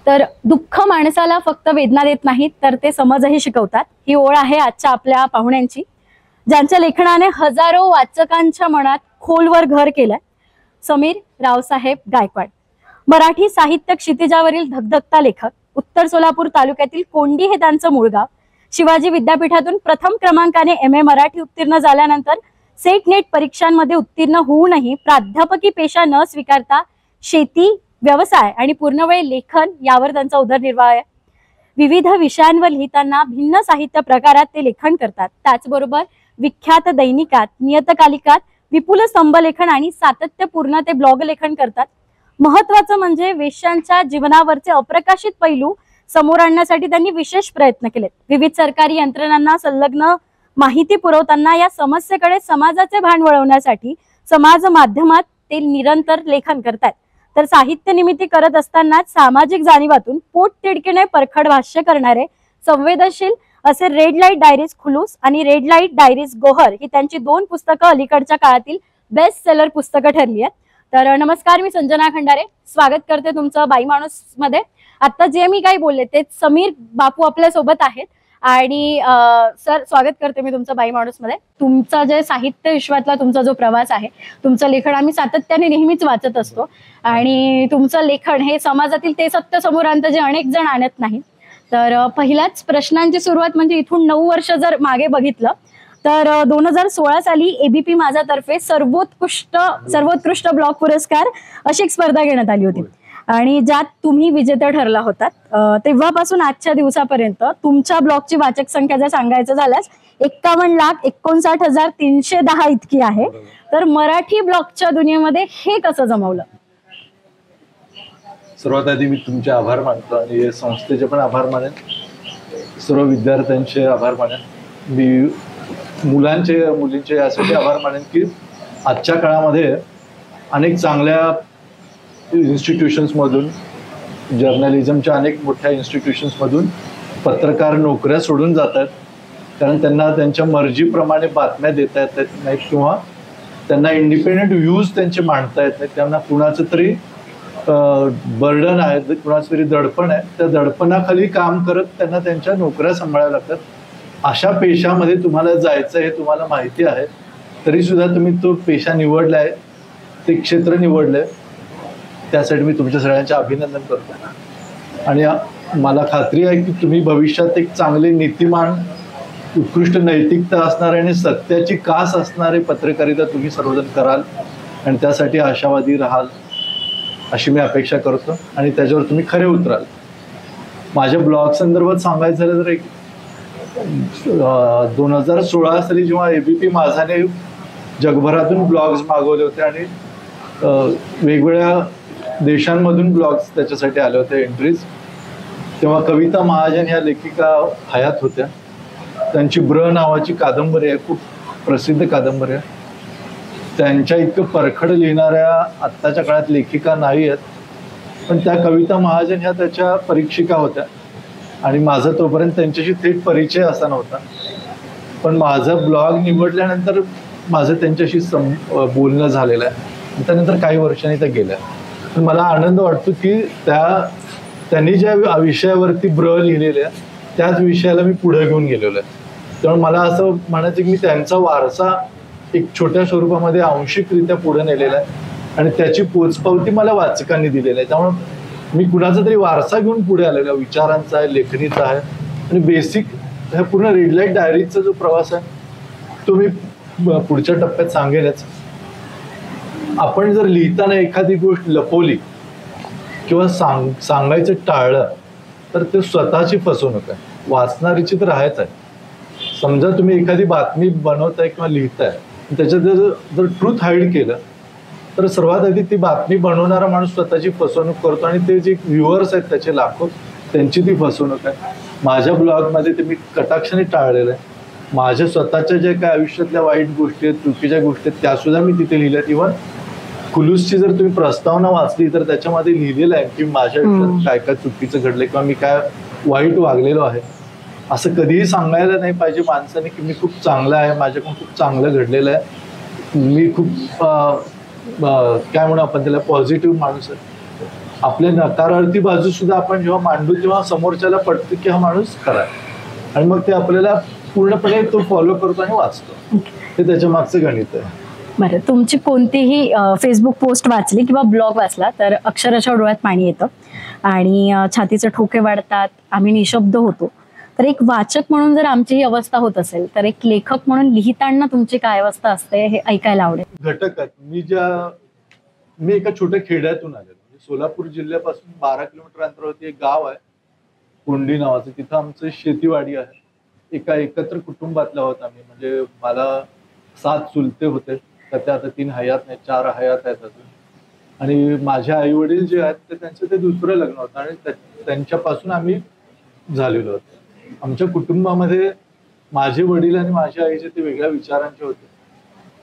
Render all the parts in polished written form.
तर दुःख माणसाला फक्त वेदना देत नाहीत तर ते समजही शिकवतात. ही ओळ आहे आजच्या आपल्या पाहुण्यांची, ज्यांच्या लेखनाने हजारो वाचकांच्या मनात खोलवर घर केलंय. समीर रावसाहेब गायकवाड, मराठी साहित्य क्षितिजावरील धगधगता लेखक. उत्तर सोलापूर तालुक्यातील कोंडी हे त्यांचं मूळ गाव. शिवाजी विद्यापीठातून प्रथम क्रमांकाने MA मराठी उत्तीर्ण झाल्यानंतर सेट नेट परीक्षांमध्ये उत्तीर्ण होऊनही प्राध्यापकी पेशा न स्वीकारता शेती, व्यवसाय आणि पूर्णवेळ लेखन यावर त्यांचा उदरनिर्वाह आहे. विविध विषयांवर लिहिताना भिन्न साहित्य प्रकारात ते लेखन करतात. त्याचबरोबर विख्यात दैनिकात, नियतकालिकात विपुल स्तंभलेखन आणि सातत्यपूर्ण ते ब्लॉग लेखन करतात. महत्वाचं म्हणजे वेश्यांच्या जीवनावरचे अप्रकाशित पैलू समोर आणण्यासाठी त्यांनी विशेष प्रयत्न केलेत. विविध सरकारी यंत्रणांना संलग्न माहिती पुरवताना या समस्येकडे समाजाचे भान वळवण्यासाठी समाज माध्यमात ते निरंतर लेखन करतात. तर साहित्य निर्मिती करत असताना सामाजिक जाणीवातून पोट तिडकीने परखड भाष्य करणारे संवेदनशील असे रेड लाईट डायरीज खुलूस आणि रेड लाईट डायरीज गोहर ही त्यांची 2 पुस्तकं अलीकडच्या काळातील बेस्ट सेलर पुस्तकं ठरली आहेत. तर नमस्कार, मी संजना खंडारे, स्वागत करते तुमचं बाई माणूस मध्ये. आता जे मी काही बोलले ते समीर बापू आपल्या सोबत आहेत आणि सर, स्वागत करते मी तुमचं बाई माणूस मध्ये. तुमचा जे साहित्य विश्वातला तुमचा जो प्रवास आहे, तुमचं लेखन आम्ही सातत्याने नेहमीच वाचत असतो आणि तुमचं लेखन हे समाजातील ते सत्य समोर आणतं जे अनेक जण आणत नाहीत. तर पहिल्याच प्रश्नांची सुरुवात म्हणजे इथून 9 वर्ष जर मागे बघितलं तर 2016 साली ABP माझातर्फे सर्वोत्कृष्ट ब्लॉग पुरस्कार अशी एक स्पर्धा घेण्यात आली होती आणि ज्यात तुम्ही विजेते ठरला होतात. तेव्हापासून आजच्या दिवसापर्यंत तुमच्या ब्लॉगची वाचक संख्या जर सांगायचं झाल्यास 51,59,310 इतकी आहे. तर मराठी ब्लॉगच्या दुनियेमध्ये हे कसं जमवलं? सर्वात आधी मी तुमचे आभार मानतो आणि संस्थेचे पण आभार मानेन, सर्व विद्यार्थ्यांचे आभार मानेन, मी मुलांचे मुलींचे यासाठी आभार मानेन की आजच्या काळामध्ये अनेक चांगल्या इन्स्टिट्यूशन्समधून, जर्नलिझमच्या अनेक मोठ्या इन्स्टिट्यूशन्समधून पत्रकार नोकऱ्या सोडून जातात कारण त्यांना त्यांच्या मर्जीप्रमाणे बातम्या देता येत नाहीत किंवा त्यांना इंडिपेंडेंट व्ह्यूज त्यांचे मांडता येत नाहीत. त्यांना कुणाचं तरी बर्डन आहे, कुणाचं तरी दडपण आहे, त्या दडपणाखाली काम करत त्यांना त्यांच्या नोकऱ्या सांभाळाव्या लागतात. अशा पेशामध्ये तुम्हाला जायचं हे तुम्हाला माहिती आहे, तरी सुद्धा तुम्ही तो पेशा निवडलाय, ते क्षेत्र निवडलंय, त्यासाठी मी तुमच्या सगळ्यांचे अभिनंदन करतो. आणि मला खात्री आहे की तुम्ही भविष्यात एक चांगले नीतिमान, उत्कृष्ट नैतिकता असणारे आणि सत्याची कास असणारे पत्रकारिता तुम्ही सर्वजण कराल आणि त्यासाठी आशावादी राहाल अशी मी अपेक्षा करतो आणि त्याच्यावर तुम्ही खरे उतराल. माझ्या ब्लॉग संदर्भात सांगायचं झालं तर 2016 साली जेव्हा ABP माझाने जगभरातून ब्लॉग्स मागवले होते आणि वेगवेगळ्या देशांमधून ब्लॉग्स त्याच्यासाठी आले होते एंट्रीज, तेव्हा कविता महाजन ह्या लेखिका हयात होत्या. त्यांची ब्र नावाची कादंबरी आहे, खूप प्रसिद्ध कादंबरी आहे. त्यांच्या इतकं परखड लिहिणाऱ्या आत्ताच्या काळात लेखिका नाही आहेत, पण त्या कविता महाजन ह्या त्याच्या परीक्षिका होत्या आणि माझा तोपर्यंत त्यांच्याशी थेट परिचय असा नव्हता. पण माझं ब्लॉग निवडल्यानंतर माझं त्यांच्याशी बोलणं झालेलं आहे. त्यानंतर काही वर्षांनी त्या गेल्या. पण मला आनंद वाटतो की त्यांनी ज्या विषयावरती ब्र लिहिलेल्या त्याच विषयाला मी पुढे घेऊन गेलेलो आहे. त्यामुळे मला असं म्हणायचं की मी त्यांचा वारसा एक छोट्या स्वरूपामध्ये आंशिकरित्या पुढे नेलेला आहे आणि त्याची पोचपावती मला वाचकांनी दिलेली आहे. त्यामुळे मी कुणाचा तरी वारसा घेऊन पुढे आलेला आहे, विचारांचा आहे, लेखणीचा आहे. आणि बेसिक ह्या पूर्ण रेड लाईट डायरीजचा जो प्रवास आहे तो मी पुढच्या टप्प्यात सांगेनच. आपण जर लिहिताना एखादी गोष्ट लपवली किंवा सांगायचं टाळलं तर ते स्वतःची फसवणूक आहे, वाचणारीची तर आहेच आहे. समजा तुम्ही एखादी बातमी बनवताय किंवा लिहिताय, त्याच्यात जर ट्रूथ हाईड केलं तर सर्वात आधी ती बातमी बनवणारा माणूस स्वतःची फसवणूक करतो आणि ते जे व्ह्युअर्स आहेत त्याचे लाखो, त्यांची ती फसवणूक आहे. माझ्या ब्लॉगमध्ये ते मी कटाक्षाने टाळलेलं आहे. माझ्या स्वतःच्या जे काय आयुष्यातल्या वाईट गोष्टी आहेत, चुकीच्या गोष्टी आहेत, त्यासुद्धा मी तिथे लिहिल्यात. इव्हन खुलूसची जर तुम्ही प्रस्तावना वाचली तर त्याच्यामध्ये लिहिलेलं आहे की माझ्या आयुष्यात काय काय चुकीचं घडलंय किंवा मी काय वाईट वागलेलो आहे. असं कधीही सांगायला नाही पाहिजे माणसाने की मी खूप चांगला आहे, माझ्याकडून खूप चांगलं घडलेलं आहे, मी खूप काय म्हणू आपण त्याला पॉझिटिव्ह माणूस आहे. आपल्या नकारार्थी बाजू सुद्धा आपण जेव्हा मांडू तेव्हा समोरच्याला पटतं की हा माणूस खरा आहे, आणि मग ते आपल्याला पूर्णपणे तो फॉलो करतो आणि वाचतो. हे त्याच्या मागचं गणित आहे. बरं, तुमची कोणतीही फेसबुक पोस्ट वाचली किंवा ब्लॉग वाचला तर अक्षराच्या डोळ्यात पाणी येतं आणि छातीचे ठोके वाढतात, आम्ही निशब्द होतो. तर एक वाचक म्हणून जर आमची ही अवस्था होत असेल तर एक लेखक म्हणून लिहिताना तुमची काय अवस्था असते हे ऐकायला आवडेल. घटक आहेत. मी एका छोट्या खेड्यातून आलेलो, म्हणजे सोलापूर जिल्ह्यापासून 12 किलोमीटर अंतरावरती एक गाव आहे कोंडी नावाचं. तिथं आमचं शेतीवाडी आहे. एका एकत्र कुटुंबातला आहोत आम्ही. म्हणजे मला 7 चुलते होते, तर त्या आता 3 हयात नाही, 4 हयात आहेत अजून. आणि माझे आई वडील जे आहेत ते त्यांचं ते दुसरं लग्न होतं आणि त्यांच्यापासून आम्ही झालेलो होतो. आमच्या कुटुंबामध्ये माझे वडील आणि माझ्या आईचे ते वेगळ्या विचारांचे होते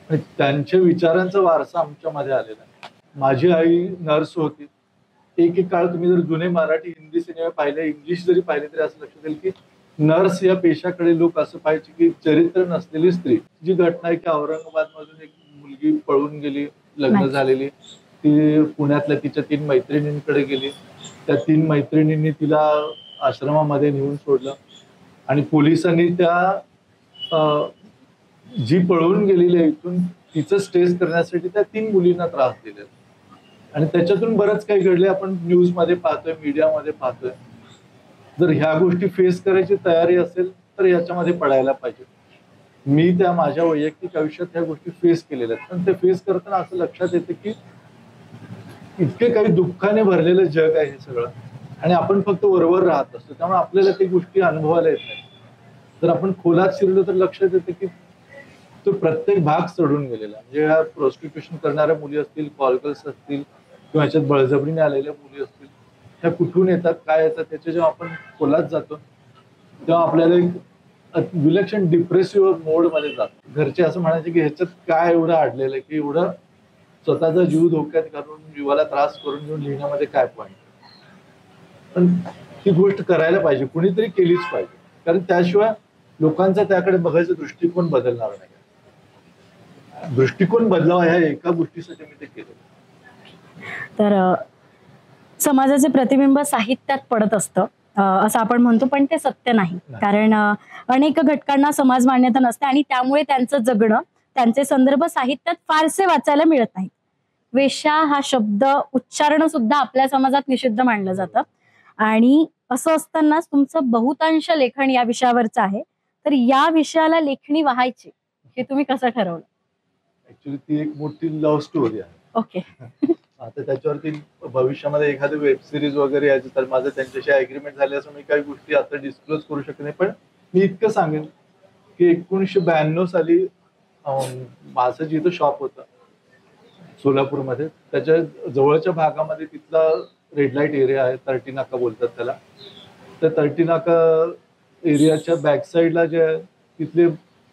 आणि त्यांच्या विचारांचा वारसा आमच्यामध्ये आलेला आहे. माझी आई नर्स होती. एक काळ तुम्ही जर जुने मराठी हिंदी सिनेमे पाहिले, इंग्लिश जरी पाहिले तरी असं लक्षात येईल की नर्स या पेशाकडे लोक असं पाहायचे की चरित्र नसलेली स्त्री. जी घटना आहे की औरंगाबाद मधून एक मुलगी पळून गेली, लग्न झालेली, ती पुण्यातल्या तिच्या 3 मैत्रिणींकडे गेली. त्या 3 मैत्रिणींनी तिला आश्रमामध्ये नेऊन सोडलं आणि पोलिसांनी त्या जी पळून गेलेली आहे इथून तिचं स्टेज करण्यासाठी त्या 3 मुलींना त्रास दिलेला. आणि त्याच्यातून बरंच काही घडले. आपण न्यूज मध्ये पाहतोय, मीडियामध्ये पाहतोय. जर ह्या गोष्टी फेस करायची तयारी असेल तर याच्यामध्ये पडायला पाहिजे. मी त्या माझ्या वैयक्तिक आयुष्यात ह्या गोष्टी फेस केलेल्या आहेत, पण ते फेस करताना असं लक्षात येतं की इतके काही दुःखाने भरलेलं जग आहे हे सगळं, आणि आपण फक्त वरवर राहत असतो, त्यामुळे आपल्याला ते गोष्टी अनुभवायला येत नाही. जर आपण खोलात शिरलो तर लक्षात येतं की तो प्रत्येक भाग चढून गेलेला. म्हणजे ह्या प्रॉस्टिट्यूशन करणाऱ्या मुली असतील, कॉलगर्ल्स असतील किंवा ह्याच्यात बळजबरीने आलेल्या मुली असतील, त्या कुठून येतात, काय येतात, त्याच्या जेव्हा आपण खोलात जातो तेव्हा आपल्याला एक विलक्षण डिप्रेसिव्ह मोड मध्ये जातो. घरचे असं म्हणायचे की ह्याच्यात काय एवढं अडलेलं आहे की एवढं स्वतःचा जीव धोक्यात घालून, जीवाला त्रास करून घेऊन लिहिण्यामध्ये काय पॉईंट. पण ती गोष्ट करायला पाहिजे, कुणीतरी केलीच पाहिजे, कारण त्याशिवाय लोकांचा त्याकडे बघायचा दृष्टिकोन बदलणार नाही. दृष्टिकोन बदलावा ह्या एका गोष्टीसाठी मी ते केलं. तर समाजाचे प्रतिबिंब साहित्यात पडत असतं असं आपण म्हणतो, पण ते सत्य नाही. कारण अनेक घटकांना समाज मान्यता नसते आणि त्यामुळे त्यांचं जगणं, त्यांचे संदर्भ साहित्यात फारसे वाचायला मिळत नाहीत. वेश्या हा शब्द उच्चारण सुद्धा आपल्या समाजात निषिद्ध मानलं जातं आणि असं असतानाच तुमचं बहुतांश लेखन या विषयावरचं आहे. तर या विषयाला लेखणी व्हायची हे तुम्ही कसं ठरवलं? ऍक्च्युली ती एक मोठी लव्ह स्टोरी आहे. ओके. आता त्याच्यावरती भविष्यामध्ये एखादी वेब सिरीज वगैरे यायचं तर माझं त्यांच्याशी अग्रीमेंट झाले असं मी काही गोष्टी आता डिस्क्लोज करू शकत नाही. पण मी इतकं सांगेन की 1992 साली माझं जिथं शॉप होतं सोलापूरमध्ये, त्याच्या जवळच्या भागामध्ये तिथला रेड लाईट एरिया आहे, 30 नाका बोलतात त्याला. त्या 30 नाका एरियाच्या बॅक साईडला जे आहे तिथले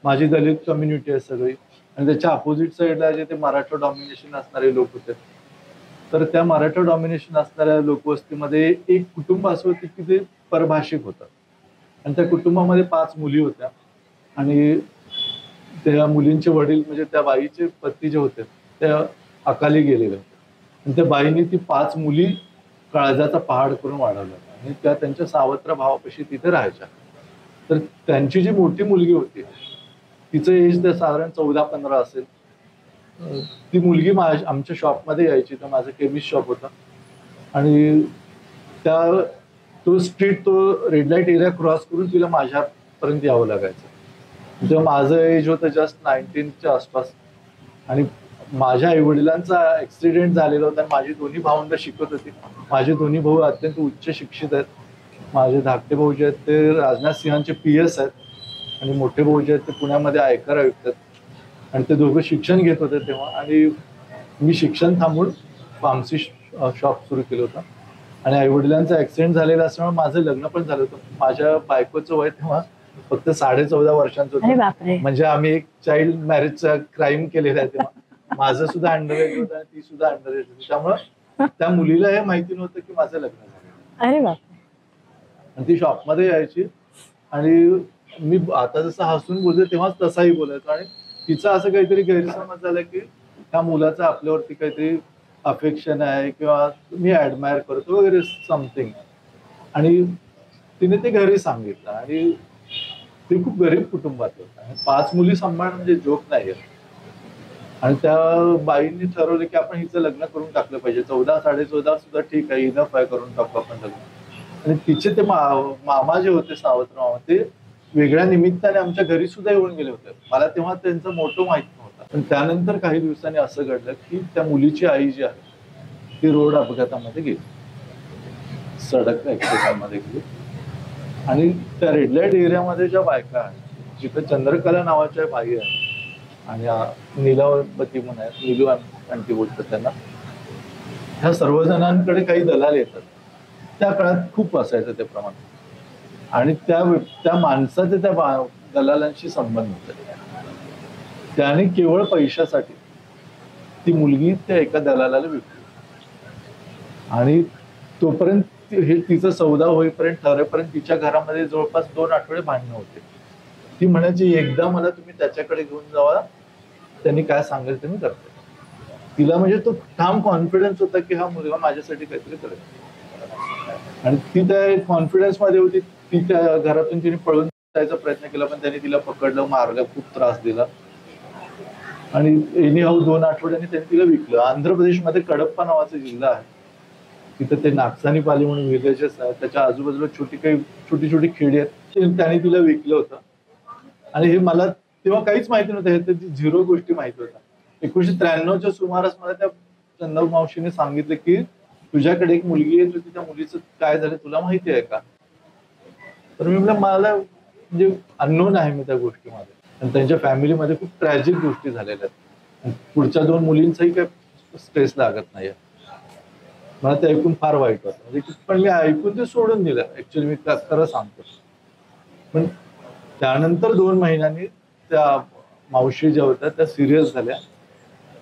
माझी दलित कम्युनिटी आहे सगळी, आणि त्याच्या अपोजिट साईडला जे ते मराठा डॉमिनेशन असणारे लोक होते. तर त्या मराठा डॉमिनेशन असणाऱ्या लोकवस्तीमध्ये एक कुटुंब असं होतं की ते परभाषिक होतं, आणि त्या कुटुंबामध्ये 5 मुली होत्या. आणि त्या मुलींचे वडील म्हणजे त्या बाईचे पती जे होते त्या अकाली गेलेले होते, आणि त्या बाईने ती 5 मुली काळजाचा पहाड करून वाढवल्या आणि त्या त्यांच्या सावत्र भावापाशी तिथे राहायच्या. तर त्यांची जी मोठी मुलगी होती तिचं एज त्या साधारण 14-15 असेल. ती मुलगी आमच्या शॉपमध्ये यायची. तर माझं केमिस्ट शॉप होता आणि तो रेड लाईट एरिया क्रॉस करून तिला माझ्यापर्यंत यावं लागायचं. तेव्हा माझं एज होतं जस्ट 19च्या आसपास, आणि माझ्या आई वडिलांचा ऍक्सिडेंट झालेला होता आणि माझी दोन्ही भावंड शिकत होती. माझे दोन्ही भाऊ अत्यंत उच्च शिक्षित आहेत. माझे धाकटे भाऊ जे आहेत ते राजनाथ सिंहांचे PS आहेत, आणि मोठे भाऊ जे आहेत ते पुण्यामध्ये आयकर आयुक्त आहेत. आणि ते दोघं शिक्षण घेत होते तेव्हा, आणि मी शिक्षण थांबून फार्मसी शॉप सुरू केलं होतं. आणि आई वडिलांचा ऍक्सिडेंट झालेला असल्यामुळे माझं लग्न पण झालं होतं. माझ्या बायकोचं वय तेव्हा फक्त 14.5 वर्षांचं होतं. म्हणजे आम्ही एक चाइल्ड मॅरेजचा क्राईम केलेला आहे तेव्हा. माझं सुद्धा अंडर एज होतं आणि ती सुद्धा अंडर एज होती. त्यामुळं त्या मुलीला हे माहिती नव्हतं की माझं लग्न झालं. अरे बापरे. आणि ती शॉपमध्ये यायची आणि मी आता जसं हसून बोलतो तेव्हाच तसाही बोलायचो. आणि तिचा असं काहीतरी गैरसमज झाला की त्या मुलाचा आपल्यावरती काहीतरी अफेक्शन आहे किंवा मी ऍडमायर करतो वगैरे समथिंग. आणि तिने ते घरी सांगितलं आणि ते खूप गरीब कुटुंबात होतं. 5 मुली सांभाळणं म्हणजे जोक नाही. आणि त्या बाईंनी ठरवलं की आपण हिचं लग्न करून टाकलं पाहिजे. 14 14.5 सुद्धा ठीक आहे, इनफ आहे, करून टाकू आपण लग्न. आणि तिचे ते मामा जे होते, सावत्र मामा, ते वेगळ्या निमित्ताने आमच्या घरी सुद्धा येऊन गेले होते. मला तेव्हा त्यांचं मोठं माहित नव्हतं. पण त्यानंतर काही दिवसांनी असं घडलं की त्या मुलीची आई जी आहे ती रोड अपघातामध्ये गेली, सडक ऍक्सिडेंटमध्ये गेली. आणि त्या रेड लाईट एरियामध्ये ज्या बायका आहेत, जिथे चंद्रकला नावाच्या बाई आहेत आणि नीलावती म्हणून आहेत, नीलू आंटी बोलतात त्यांना, ह्या सर्वजणांकडे काही दलाल येतात. त्या काळात खूप असायचं ते प्रमाण. आणि त्या माणसाचे त्या दलालांशी संबंध होते. त्याने केवळ पैशासाठी ती मुलगी त्या एका दलालाला विकली. आणि तोपर्यंत हे तिचा सौदा होईपर्यंत, ठरेपर्यंत तिच्या घरामध्ये जवळपास 2 आठवडे भांडणं होते. ती म्हणायची, एकदा मला तुम्ही त्याच्याकडे घेऊन जावा, त्यांनी काय सांगेल ते मी करते. तिला म्हणजे तो ठाम कॉन्फिडन्स होता की हा मुलगा माझ्यासाठी काहीतरी करेल. आणि ती त्या कॉन्फिडन्स मध्ये होती. ती त्या घरातून तिने पळून जायचा प्रयत्न केला, पण त्यांनी तिला पकडलं, मारलं, खूप त्रास दिला. आणि एनी हाऊ 2 आठवड्यांनी त्यांनी तिला विकलं. आंध्र प्रदेशमध्ये कडप्पा नावाचा जिल्हा आहे, तिथं ते नागसानी पाली म्हणून विलेजेस आहेत, त्याच्या आजूबाजूला छोटी छोटी खेडी आहेत, त्याने तिला विकलं होतं. आणि हे मला तेव्हा काहीच माहिती नव्हतं, हे त्याची 0 गोष्टी माहिती होत्या. 1993च्या सुमारास मला त्या चंदव मावशीने सांगितलं की तुझ्याकडे एक मुलगी येत होती, त्या मुलीचं काय झालं तुला माहिती आहे का? तर मी म्हटलं मला म्हणजे अननोन आहे मी त्या गोष्टीमध्ये. आणि त्यांच्या फॅमिलीमध्ये खूप ट्रॅजिक गोष्टी झालेल्या आहेत. पुढच्या 2 मुलींचाही काही स्ट्रेस लागत नाही. मला ते ऐकून फार वाईट वाटतं. म्हणजे पण मी ऐकून ते सोडून दिलं ऍक्च्युअली, मी खरं सांगतो. पण त्यानंतर 2 महिन्यांनी त्या मावशी ज्या होत्या त्या सिरियस झाल्या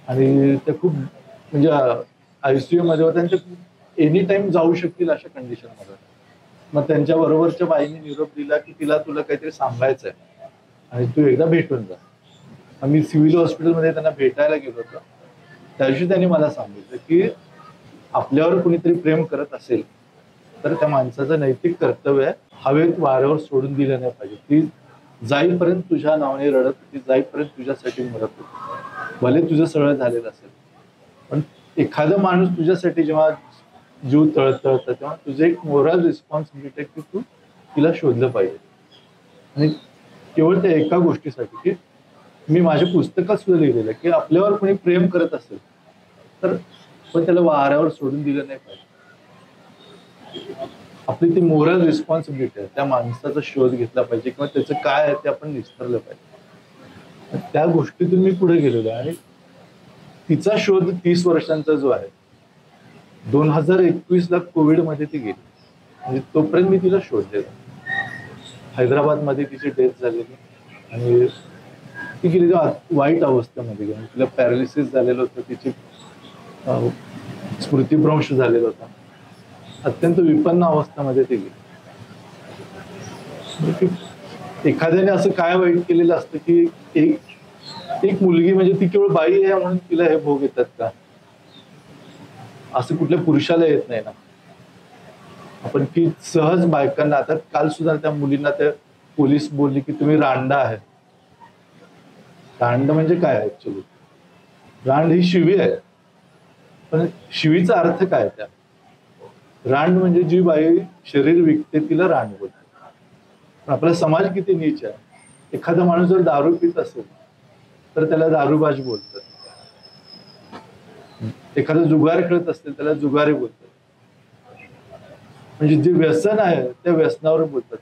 आणि त्या खूप म्हणजे ICU मध्ये होत्या. त्यांच्या एनी टाइम जाऊ शकतील अशा कंडिशन मध्ये. मग त्यांच्या बरोबरच्या बाईने निरोप दिला की तुला काहीतरी सांगायचं आहे आणि तू एकदा भेटून जा. आम्ही सिव्हिल हॉस्पिटलमध्ये त्यांना भेटायला गेलो होतो. त्या दिवशी त्यांनी मला सांगितलं की आपल्यावर कुणीतरी प्रेम करत असेल तर त्या माणसाचं नैतिक कर्तव्य आहे हवेत वाऱ्यावर सोडून दिलं नाही पाहिजे. ती जाईपर्यंत तुझ्या नावाने रडत होती, जाईपर्यंत तुझ्यासाठी मरत होती. भले तुझं सगळं झालेलं असेल, पण एखादा माणूस तुझ्यासाठी जेव्हा जीव तळतळतं तेव्हा तुझं एक मोरल रिस्पॉन्सिबिलिटी आहे की तू तिला शोधलं पाहिजे. आणि केवळ त्या एका गोष्टीसाठी की मी माझ्या पुस्तकात सुद्धा लिहिलेलं आहे की आपल्यावर कोणी प्रेम करत असेल तर पण त्याला वाऱ्यावर सोडून दिलं नाही पाहिजे. आपली ती मोरल रिस्पॉन्सिबिलिटी आहे, त्या माणसाचा शोध घेतला पाहिजे किंवा त्याचं काय आहे ते आपण विसरलं पाहिजे. त्या गोष्टीतून मी पुढे गेलेलो आहे. आणि तिचा शोध 30 वर्षांचा जो आहे, 2021ला कोविडमध्ये ती गेली. म्हणजे तोपर्यंत मी तिला शोधलेलं. हैदराबादमध्ये तिची डेथ झालेली आणि ती गेली तेव्हा वाईट अवस्थेमध्ये गेली. तिला पॅरालिसिस झालेलं होतं, तिची स्मृतिभ्रंश झालेला होता, अत्यंत विपन्न अवस्थेमध्ये ती गेली. एखाद्याने असं काय वाईट केलेलं असतं की एक मुलगी म्हणजे ती केवळ बाई आहे म्हणून तिला हे भोग येतात का? असं कुठल्या पुरुषाला येत नाही ना. आपण की सहज बायकांना, आता काल सुद्धा त्या मुलींना त्या पोलीस बोलली की तुम्ही रांडा आहे. रांड म्हणजे काय ऍक्च्युअली? रांड ही शिवी आहे, पण शिवीचा अर्थ काय? त्या रांड म्हणजे जी बाई शरीर विकते तिला रांड बोलते. पण आपला समाज किती नीच आहे. एखादा माणूस जर दारू पित असेल तर त्याला दारूबाज बोलतात. एखादा जुगार खेळत असेल त्याला जुगारी बोलतात. म्हणजे जे व्यसन आहे त्या व्यसनावर बोलतात.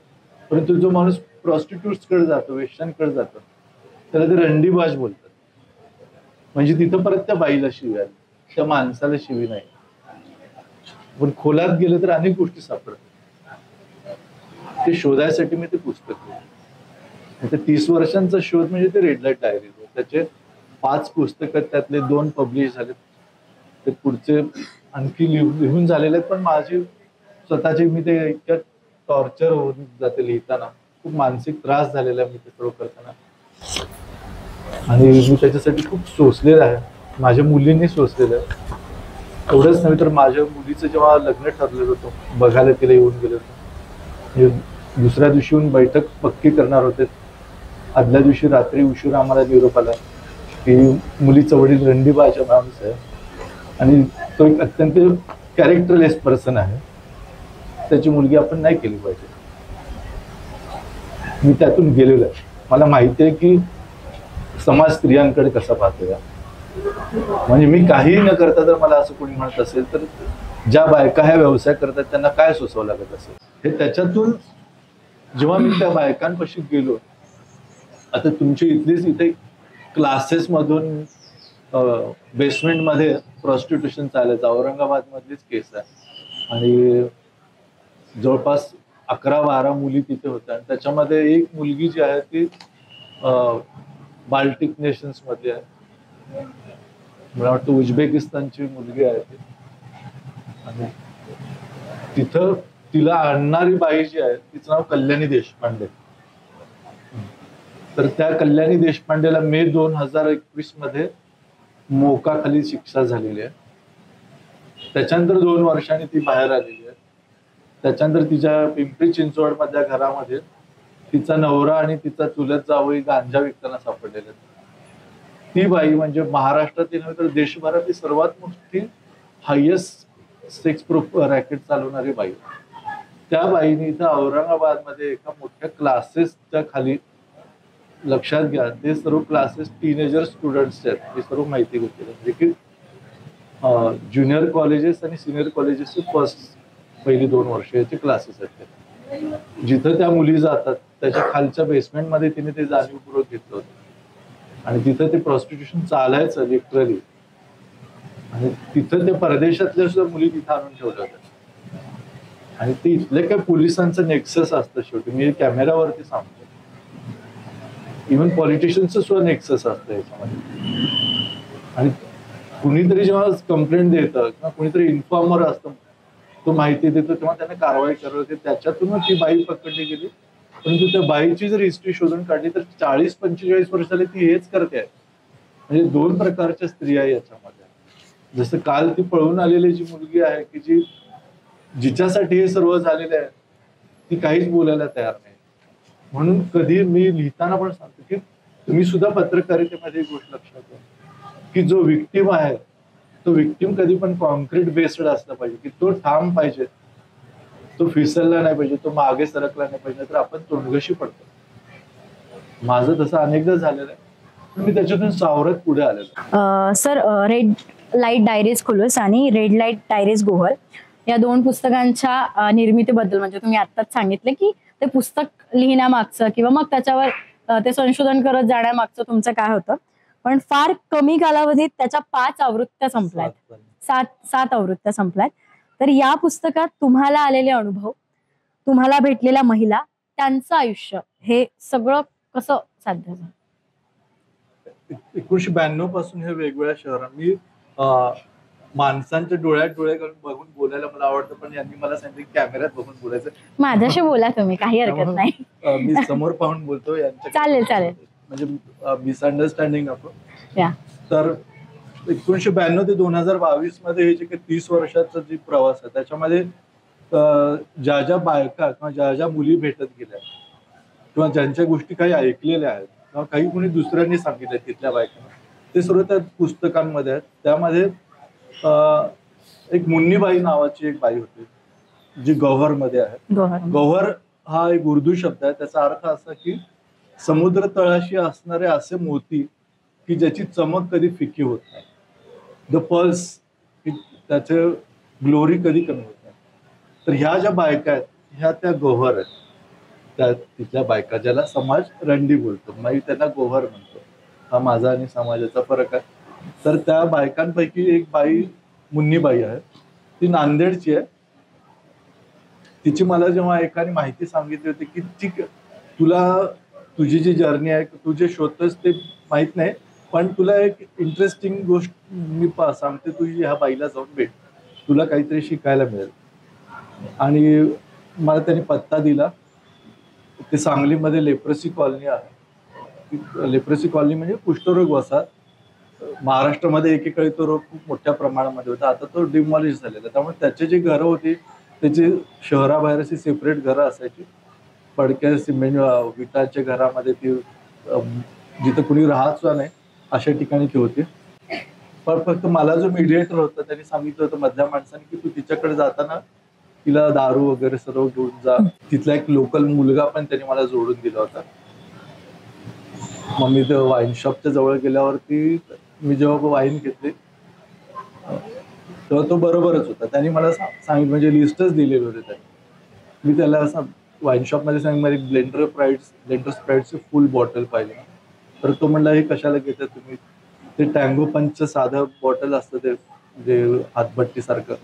परंतु जो माणूस प्रॉस्टिट्यूट्स कडे जातो, वेश्यांकडे जातो, त्याला ते रंडीबाज बोलतात. म्हणजे तिथं परत त्या बाईला शिवी आली, त्या माणसाला शिवी नाही. पण खोलात गेलं तर अनेक गोष्टी सापडतात. ते शोधायसाठी मी ते पुस्तक लिहिलं. 30 वर्षांचा शोध म्हणजे ते रेड लाईट डायरी. त्याचे 5 पुस्तकं, त्यातले 2 पब्लिश झालेत. ते पुढचे आणखी लिहून झालेले आहेत. पण माझी स्वतःची मी ते इतक्या टॉर्चर होऊन जाते लिहिताना. खूप मानसिक त्रास झालेला आहे मी ते सर्व करताना. आणि मी त्याच्यासाठी खूप सोसलेलं आहे. माझ्या मुलींनी सोसलेलं आहे. एवढंच नव्हे तर माझ्या मुलीचं जेव्हा लग्न ठरलेलं होतं बघायला तिला येऊन गेलो होतो. म्हणजे दुसऱ्या दिवशी येऊन बैठक पक्की करणार होते. आदल्या दिवशी रात्री उशीर आम्हाला निरोप आला की मुलीचं वडील रणदीबाच्या माणूस आहे आणि तो एक अत्यंत कॅरेक्टरलेस पर्सन आहे, त्याची मुलगी आपण नाही केली पाहिजे. मी त्यातून गेलेलो आहे. मला माहिती आहे की समाज स्त्रियांकडे कसा पाहतोय. म्हणजे मी काही न करता जर मला असं कोणी म्हणत असेल तर ज्या बायका ह्या व्यवसाय करतात त्यांना काय सोसावं लागत असेल हे त्याच्यातून जेव्हा मी त्या बायकांपाशी गेलो. आता तुमची इथलीच इथे क्लासेस मधून बेसमेंटमध्ये प्रॉस्टिट्यूशन चालायचं औरंगाबाद मधलीच केस आहे आणि जवळपास 11-12 मुली तिथे होत्या आणि त्याच्यामध्ये एक मुलगी जी आहे ती बाल्टिक नेशन्स मध्ये आहे. मला वाटतं उझबेकिस्तानची मुलगी आहे ती. आणि तिथं तिला आणणारी बाई जी आहे तिचं नाव कल्याणी देशपांडे. तर त्या कल्याणी देशपांडेला मे 2021 मध्ये मोकाखाली शिक्षा झालेली आहे. त्याच्यानंतर 2 वर्षांनी ती बाहेर आलेली आहे. त्याच्यानंतर तिच्या पिंपरी चिंचवड मधल्या घरामध्ये तिचा नवरा आणि तिचा चुलत जावई गांजा विकताना सापडलेले. ती बाई म्हणजे महाराष्ट्रातील नव्हे तर देशभरातील सर्वात मोठी हायेस्ट सेक्स रॅकेट चालवणारी बाई. त्या बाईने इथं औरंगाबाद मध्ये एका मोठ्या क्लासेसच्या खाली, लक्षात घ्या ते सर्व क्लासेस टीनेजर स्टुडंट्सचे आहेत, हे सर्व माहिती घेतली. म्हणजे की ज्युनियर कॉलेजेस आणि सिनियर कॉलेजेसचे पहिली 2 वर्षाचे क्लासेस आहेत ते. जिथं त्या मुली जातात त्याच्या खालच्या बेसमेंटमध्ये तिने ते जाणीवपूर्वक घेतलं होतं आणि तिथं ते प्रॉस्टिट्यूशन चालायचं लिटरली. आणि तिथं ते परदेशातल्या सुद्धा मुली तिथं आणून ठेवल्या होत्या. आणि ते इथले काय पोलिसांचं नेक्सस असतं शेवटी, मी कॅमेरावरती सांगतो. इव्हन पॉलिटिशियनचं सुद्धा नेक्सस असतं याच्यामध्ये. आणि कुणीतरी जेव्हा कंप्लेंट देतं किंवा कुणीतरी इन्फॉर्मर असतं तो माहिती देतो तेव्हा त्यांना कारवाई करावी लागते. त्याच्यातून ती बाई पकडली गेली. परंतु त्या बाईची जर हिस्ट्री शोधून काढली तर 40-45 वर्ष झाली ती हेच करते आहे. म्हणजे 2 प्रकारच्या स्त्रिया आहे याच्यामध्ये. जसं काल ती पळून आलेली जी मुलगी आहे की जिच्यासाठी हे सर्व झालेलं आहे ती काहीच बोलायला तयार नाही. म्हणून कधी मी लिहिताना पण सांगतो की तुम्ही सुद्धा पत्रकारितेमध्ये एक गोष्ट लक्षात घ्या की जो विक्टिम आहे तो विक्टिम कधी पण कॉन्क्रीट बेस्ड असला पाहिजे, की तो ठाम पाहिजे, तो फिसलला नाही पाहिजे, तो मागे सरकला नाही पाहिजे, तर आपण तोंडगशी पडतो. माझं तसं अनेकदा झालेलं आहे, पण मी त्याच्यातून सावरत पुढे आलेलो. सर, रेड लाईट डायरीज खुलूस आणि रेड लाईट डायरीज गोहर या 2 पुस्तकांच्या निर्मितीबद्दल म्हणजे तुम्ही आत्ताच सांगितलं की ते पुस्तक लिहिण्यामागचं किंवा मग त्याच्यावर ते संशोधन करत जाण्यामागचं तुमचं काय होतं. पण फार कमी कालावधीत त्याच्या 5 आवृत्त्या संपल्यात, 7 आवृत्त्या संपल्यात. तर या पुस्तकात तुम्हाला आलेले अनुभव, तुम्हाला भेटलेल्या महिला, त्यांचं आयुष्य, हे सगळं कसं साध्य झालं? 1992 पासून हे वेगवेगळ्या शहरात मी माणसांच्या डोळ्यात डोळे घालून बघून बोलायला मला आवडतं, पण यांनी मला सांगितलं कॅमेऱ्यात बघून बोलायचं. माझ्याशी बोला तुम्ही, काही हरकत नाही. मी समोर पाहून बोलतो यांच्या. चालेल चालेल. म्हणजे मिसअंडरस्टँडिंग नको. तर 1992 ते 2022 मध्ये हे जे काही 30 वर्षाचा जी प्रवास आहे त्याच्यामध्ये ज्या ज्या बायका किंवा ज्या ज्या मुली भेटत गेल्या किंवा ज्यांच्या गोष्टी काही ऐकलेल्या आहेत किंवा काही कोणी दुसऱ्यांनी सांगितल्या तिथल्या बायकांना, ते सर्व त्या पुस्तकांमध्ये आहेत. त्यामध्ये एक मुन्नीबाई नावाची एक बाई होती जी गौहरमध्ये आहे. गौहर हा एक उर्दू शब्द आहे. त्याचा अर्थ असा की समुद्र तळाशी असणारे असे मोती की ज्याची चमक कधी फिकी होत नाही. द पर्ल्स, त्याचे ग्लोरी कधी कमी होत नाही. तर ह्या ज्या बायका आहेत ह्या त्या गौहर आहेत. त्या तिथल्या बायका ज्याला समाज रंडी बोलतो, मी त्यांना गौहर म्हणतो. हा माझा आणि समाजाचा फरक आहे. तर त्या बायकांपैकी एक बाई मुन्नीबाई आहे. ती नांदेडची आहे. तिची मला जेव्हा एकाने माहिती सांगितली होती की तुला तुझी जी जर्नी आहे, तू जे शोधतोस ते माहित नाही, पण तुला एक इंटरेस्टिंग गोष्ट मी सांगते, तू ह्या बाईला जाऊन भेट, तुला काहीतरी शिकायला मिळेल. आणि मला त्याने पत्ता दिला. ते सांगलीमध्ये लेप्रसी कॉलनी आहे. लेप्रसी कॉलनी म्हणजे कुष्ठरोग वसाहत. महाराष्ट्रामध्ये एकेकाळी तो रोग खूप मोठ्या प्रमाणामध्ये होता. आता तो डिमॉलिश झालेला. त्यामुळे त्याची जी घरं होती त्याची शहराबाहेर अशी सेपरेट घरं असायची. पडक्या सिमेंट विटाच्या घरामध्ये ती जिथं कुणी राहत सुद्धा नाही अशा ठिकाणी ती होती. पण फक्त मला जो मीडिएटर होता त्यांनी सांगितलं होतं मधल्या माणसाने की तू तिच्याकडे जाताना तिला दारू वगैरे सर्व घेऊन जा. तिथला एक लोकल मुलगा पण त्यांनी मला जोडून दिला होता. मग मी वाईन शॉपच्या जवळ गेल्यावरती मी जेव्हा वाईन घेतली तेव्हा तो बरोबरच होता. त्यांनी मला सांगितलं म्हणजे लिस्टच दिलेले होते त्यांनी. मी त्याला असं वाईन शॉपमध्ये सांगितलं मला ब्लेंडर स्प्राईटची फुल बॉटल पाहिजे. तर तो म्हणला हे कशाला घेता तुम्ही, ते टँगो पंचचं साधं बॉटल असतं ते म्हणजे हातभट्टीसारखं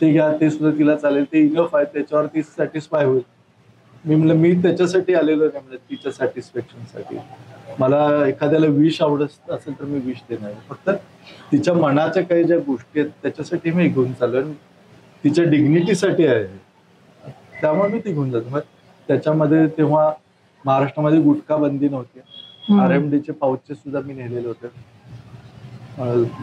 ते घ्या, ते सुद्धा तिला चालेल, ते इनफ आहे, त्याच्यावर ती सॅटिस्फाय होईल. मी म्हणलं मी त्याच्यासाठी आलेलो नाही म्हणलं तिच्या सॅटिस्फॅक्शनसाठी. मला एखाद्याला विष आवडत असेल तर मी विष देणार, फक्त तिच्या मनाच्या काही ज्या गोष्टी आहेत त्याच्यासाठी मी घेऊन चालू आणि तिच्या डिग्निटीसाठी आहे त्यामुळे मी ती घेऊन जातो. मग त्याच्यामध्ये तेव्हा महाराष्ट्रामध्ये गुटखा बंदी नव्हती. RMDचे पाऊचचे सुद्धा मी नेलेले होते.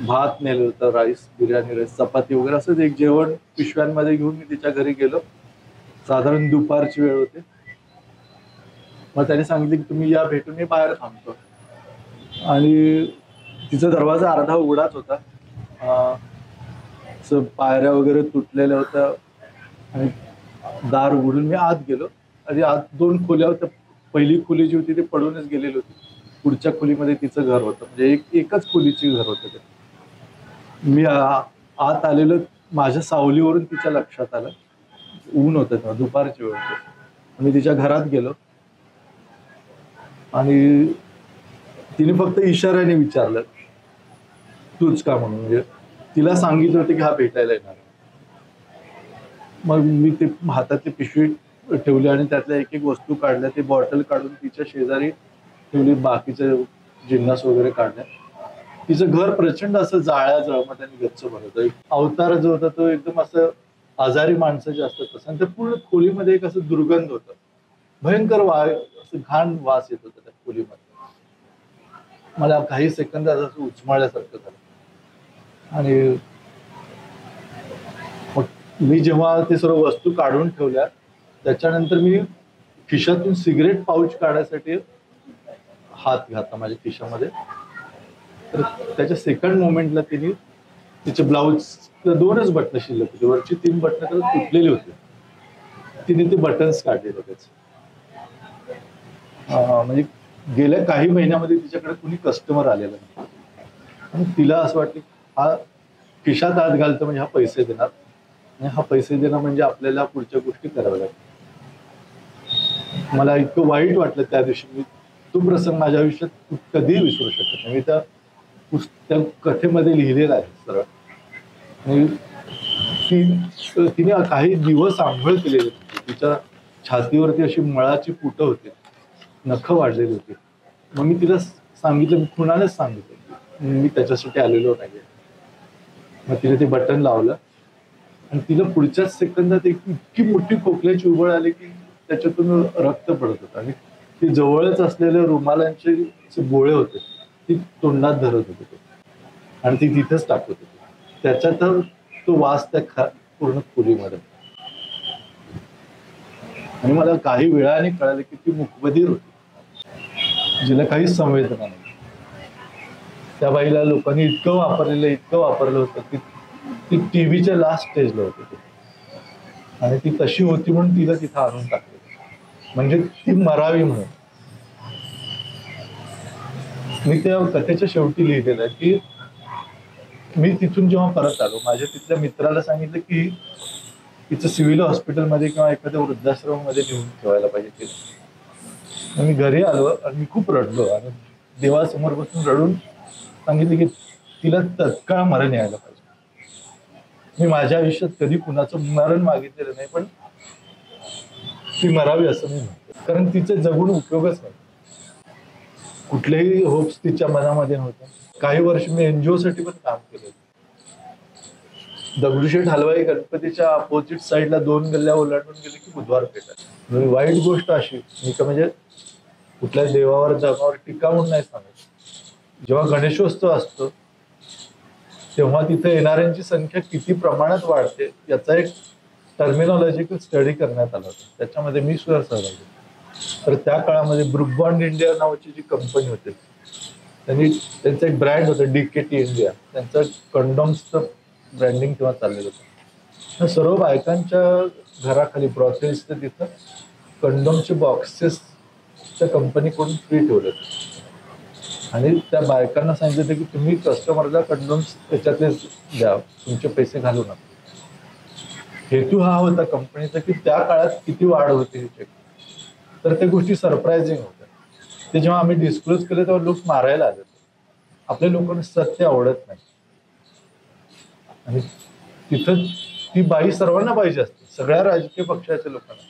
भात नेलं होतं, राईस, बिर्याणी राईस, चपाती वगैरे असंच एक जेवण पिशव्यांमध्ये घेऊन मी तिच्या घरी गेलो. साधारण दुपारची वेळ होती. मग त्याने सांगितलं की तुम्ही या भेटून मी बाहेर थांबतो. आणि तिचा दरवाजा अर्धा उघडाच होता. पायऱ्या वगैरे तुटलेल्या होत्या आणि दार उघडून मी आत गेलो. आणि आत 2 खोल्या होत्या. पहिली खोली जी होती ती पडूनच गेलेली होती. पुढच्या खोलीमध्ये तिचं घर होतं, म्हणजे एकच खोलीची घर होतं ते. मी आत आलेलो, माझ्या सावलीवरून तिच्या लक्षात आलं. ऊन होतं तेव्हा, दुपारची वेळ होती. मी तिच्या घरात गेलो आणि तिने फक्त इशाऱ्याने विचारलं तूच का म्हणून, म्हणजे तिला सांगितलं होतं की हा भेटायला येणार. मग मी ते हातातली पिशवी ठेवली आणि त्यातल्या एक वस्तू काढल्या, ती बॉटल काढून तिच्या शेजारी ठेवली, बाकीचे जिन्नस वगैरे काढल्या. तिचं घर प्रचंड असं जाळ्या जळमट्याने गच्च भरत. अवतार जो होता तो एकदम असं आजारी माणसं जे असतात तसं. आणि ते पूर्ण खोलीमध्ये एक असं दुर्गंध होतं, भयंकर असं घाण वास येत होता त्या खोलीमध्ये. मला काही सेकंद असं उचमाळल्यासारखं झालं. आणि मी जेव्हा ते सर्व वस्तू काढून ठेवल्या त्याच्यानंतर मी खिशातून सिगरेट पाऊच काढायसाठी हात घातला माझ्या खिशामध्ये. तर त्याच्या सेकंड मोमेंटला तिने तिच्या ब्लाऊजला 2च बटणं शिल्लक होती, वरची 3 बटणं तर तुटलेली होती. तिने ते बटन्स काढले लगेच. म्हणजे गेल्या काही महिन्यामध्ये तिच्याकडे कुणी कस्टमर आलेला नाही. आणि तिला असं वाटलं हा खिशात हात घालतो म्हणजे हा पैसे देणार, आणि हा पैसे देणं म्हणजे आपल्याला पुढच्या गोष्टी कराव्या लागतात. मला इतकं वाईट वाटलं त्या दिवशी. मी तो प्रसंग माझ्या आयुष्यात कधीही विसरू शकत नाही. मी त्या कथेमध्ये लिहिलेला आहे सरळ. आणि तिने काही दिवस आंघोळ केलेली होती. तिच्या छातीवरती अशी मळाची पुटं होती, नखं वाढलेली होती. मग मी तिला सांगितलं, मी कुणालाच सांगितलं मी त्याच्यासाठी आलेलो नाही. मग तिने ते बटन लावलं आणि तिला पुढच्याच सेकंदात इतकी मोठी खोकल्याची उबळ आली की त्याच्यातून रक्त पडत होतं. आणि ते जवळच असलेले रुमालांचे गोळे होते ती तोंडात धरत होते आणि ती तिथेच टाकत होती. त्याच्यात तो वास त्या पूर्ण खोलीमध्ये. आणि मला काही वेळाने कळालं की ती मुकबधीर होती, जिला काही संवेदना नाही. त्या बाईला लोकांनी इतकं वापरलं होतं की ती टीव्हीच्या लास्ट स्टेजला होती. आणि ती तशी होती म्हणून तिला तिथं आणून टाकलं, म्हणजे ती मरावी म्हणून. मी त्या कथेच्या शेवटी लिहिलेलं आहे की मी तिथून जेव्हा परत आलो, माझ्या तिथल्या मित्राला सांगितलं की तिचं सिव्हिल हॉस्पिटलमध्ये किंवा एखाद्या वृद्धाश्रमामध्ये नेऊन ठेवायला पाहिजे. मी घरी आलो आणि मी खूप रडलो आणि देवासमोर बसून रडून सांगितलं की तिला तत्काळ मरण यायला पाहिजे. मी माझ्या आयुष्यात कधी कुणाचं मरण मागितलेलं नाही, पण ती मरावी असं मी म्हणतो. कारण तिचे जगून उपयोगच नाही. कुठलेही होप्स तिच्या मनामध्ये नव्हते. काही वर्ष मी NGO साठी पण काम केलं. दगडूशेठ हलवाई गणपतीच्या अपोजिट साईडला 2 गल्ल्या ओलांडून गेले की बुधवार पेठ आहे. वाईट गोष्ट अशी मी का म्हणजे कुठल्या देवावर जगावर टीका म्हणून नाही सांगत. जेव्हा गणेशोत्सव असतो तेव्हा तिथे येणाऱ्यांची संख्या किती प्रमाणात वाढते याचा एक टर्मिनॉलॉजिकल स्टडी करण्यात आला होता. त्याच्यामध्ये मी सुद्धा सहभागी होतो. तर त्या काळामध्ये ब्रुक बॉन्ड इंडिया नावाची जी कंपनी होती त्यांचं एक ब्रँड होतं DKT इंडिया. त्यांचं कंडोम्सचं ब्रँडिंग तेव्हा चाललेलं होतं. सर्व बायकांच्या घराखाली ब्रॉथेल्सचं तिथं कंडोमचे बॉक्सेस त्या कंपनीकडून फ्री ठेवले होते आणि त्या बायकांना सांगितलं होतं की तुम्ही कस्टमरला कंडोम्स त्याच्यातले द्या, तुमचे पैसे घालू नका. हेतू हा होता कंपनीचा की त्या काळात किती वाढ होती हे चेक. तर त्या गोष्टी सरप्रायझिंग होत्या. ते जेव्हा आम्ही डिस्क्लोज केले तेव्हा लोक मारायला आले. आपल्या लोकांना सत्य आवडत नाही आणि तिथं ती बाई सर्वांना पाहिजे असते, सगळ्या राजकीय पक्षाच्या लोकांना.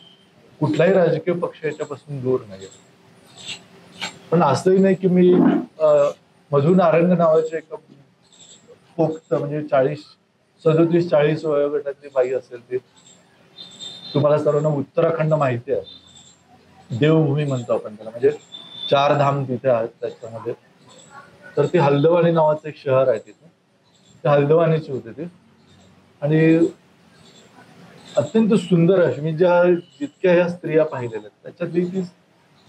कुठलाही राजकीय पक्ष याच्यापासून दूर नाही. पण असंही नाही की मी मधु नारंग नावाचे एक पोक्त म्हणजे 37-40 वयोगटातली बाई असेल ती, तुम्हाला सर्वांना उत्तराखंड माहिती आहे, देवभूमी म्हणतो आपण त्याला, म्हणजे 4 धाम तिथे आहेत त्याच्यामध्ये. तर ती हल्दवानी नावाचं एक शहर आहे तिथे, ते हल्दवानीची होते ती आणि अत्यंत सुंदर अशी मी जितक्या ह्या स्त्रिया पाहिलेल्या त्याच्यातली ती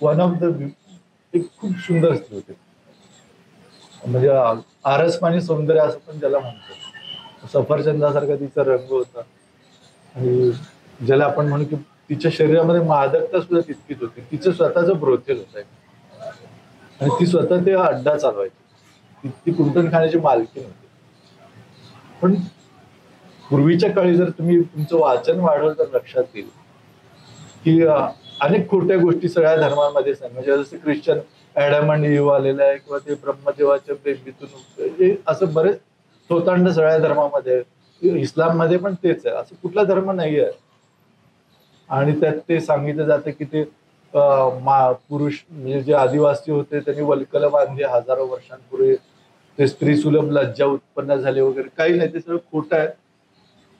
वन ऑफ द एक खूप सुंदर स्त्री होती. म्हणजे आरसपाणी सौंदर्य असं पण ज्याला म्हणतो. सफरचंदासारखा तिचा रंग होता आणि ज्याला आपण म्हणू की तिच्या शरीरामध्ये मादकता सुद्धा तितकीच होती. तिचं स्वतःचं ब्रोथेल होत आणि ती स्वतः ते अड्डा चालवायची. ती कुंटण खाण्याची मालकी नव्हती. पण पूर्वीच्या काळी जर तुम्ही तुमचं वाचन वाढवलं तर लक्षात येईल की अनेक खोट्या गोष्टी सगळ्या धर्मांमध्ये म्हणजे जसं ख्रिश्चन ऍडम अँड ईव्ह आलेलं आहे किंवा ते ब्रह्मदेवाच्या प्रेमीतून असं बरेच सोतांड सगळ्या धर्मामध्ये, इस्लाममध्ये पण तेच आहे. असं कुठला धर्म नाही आहे. आणि त्यात ते सांगितलं जातं की ते पुरुष म्हणजे जे आदिवासी होते त्यांनी वल्कल बांधली हजारो वर्षांपूर्वी, ते स्त्री सुलभ लज्जा उत्पन्न झाले वगैरे. काही नाही, ते सगळं खोटं आहे.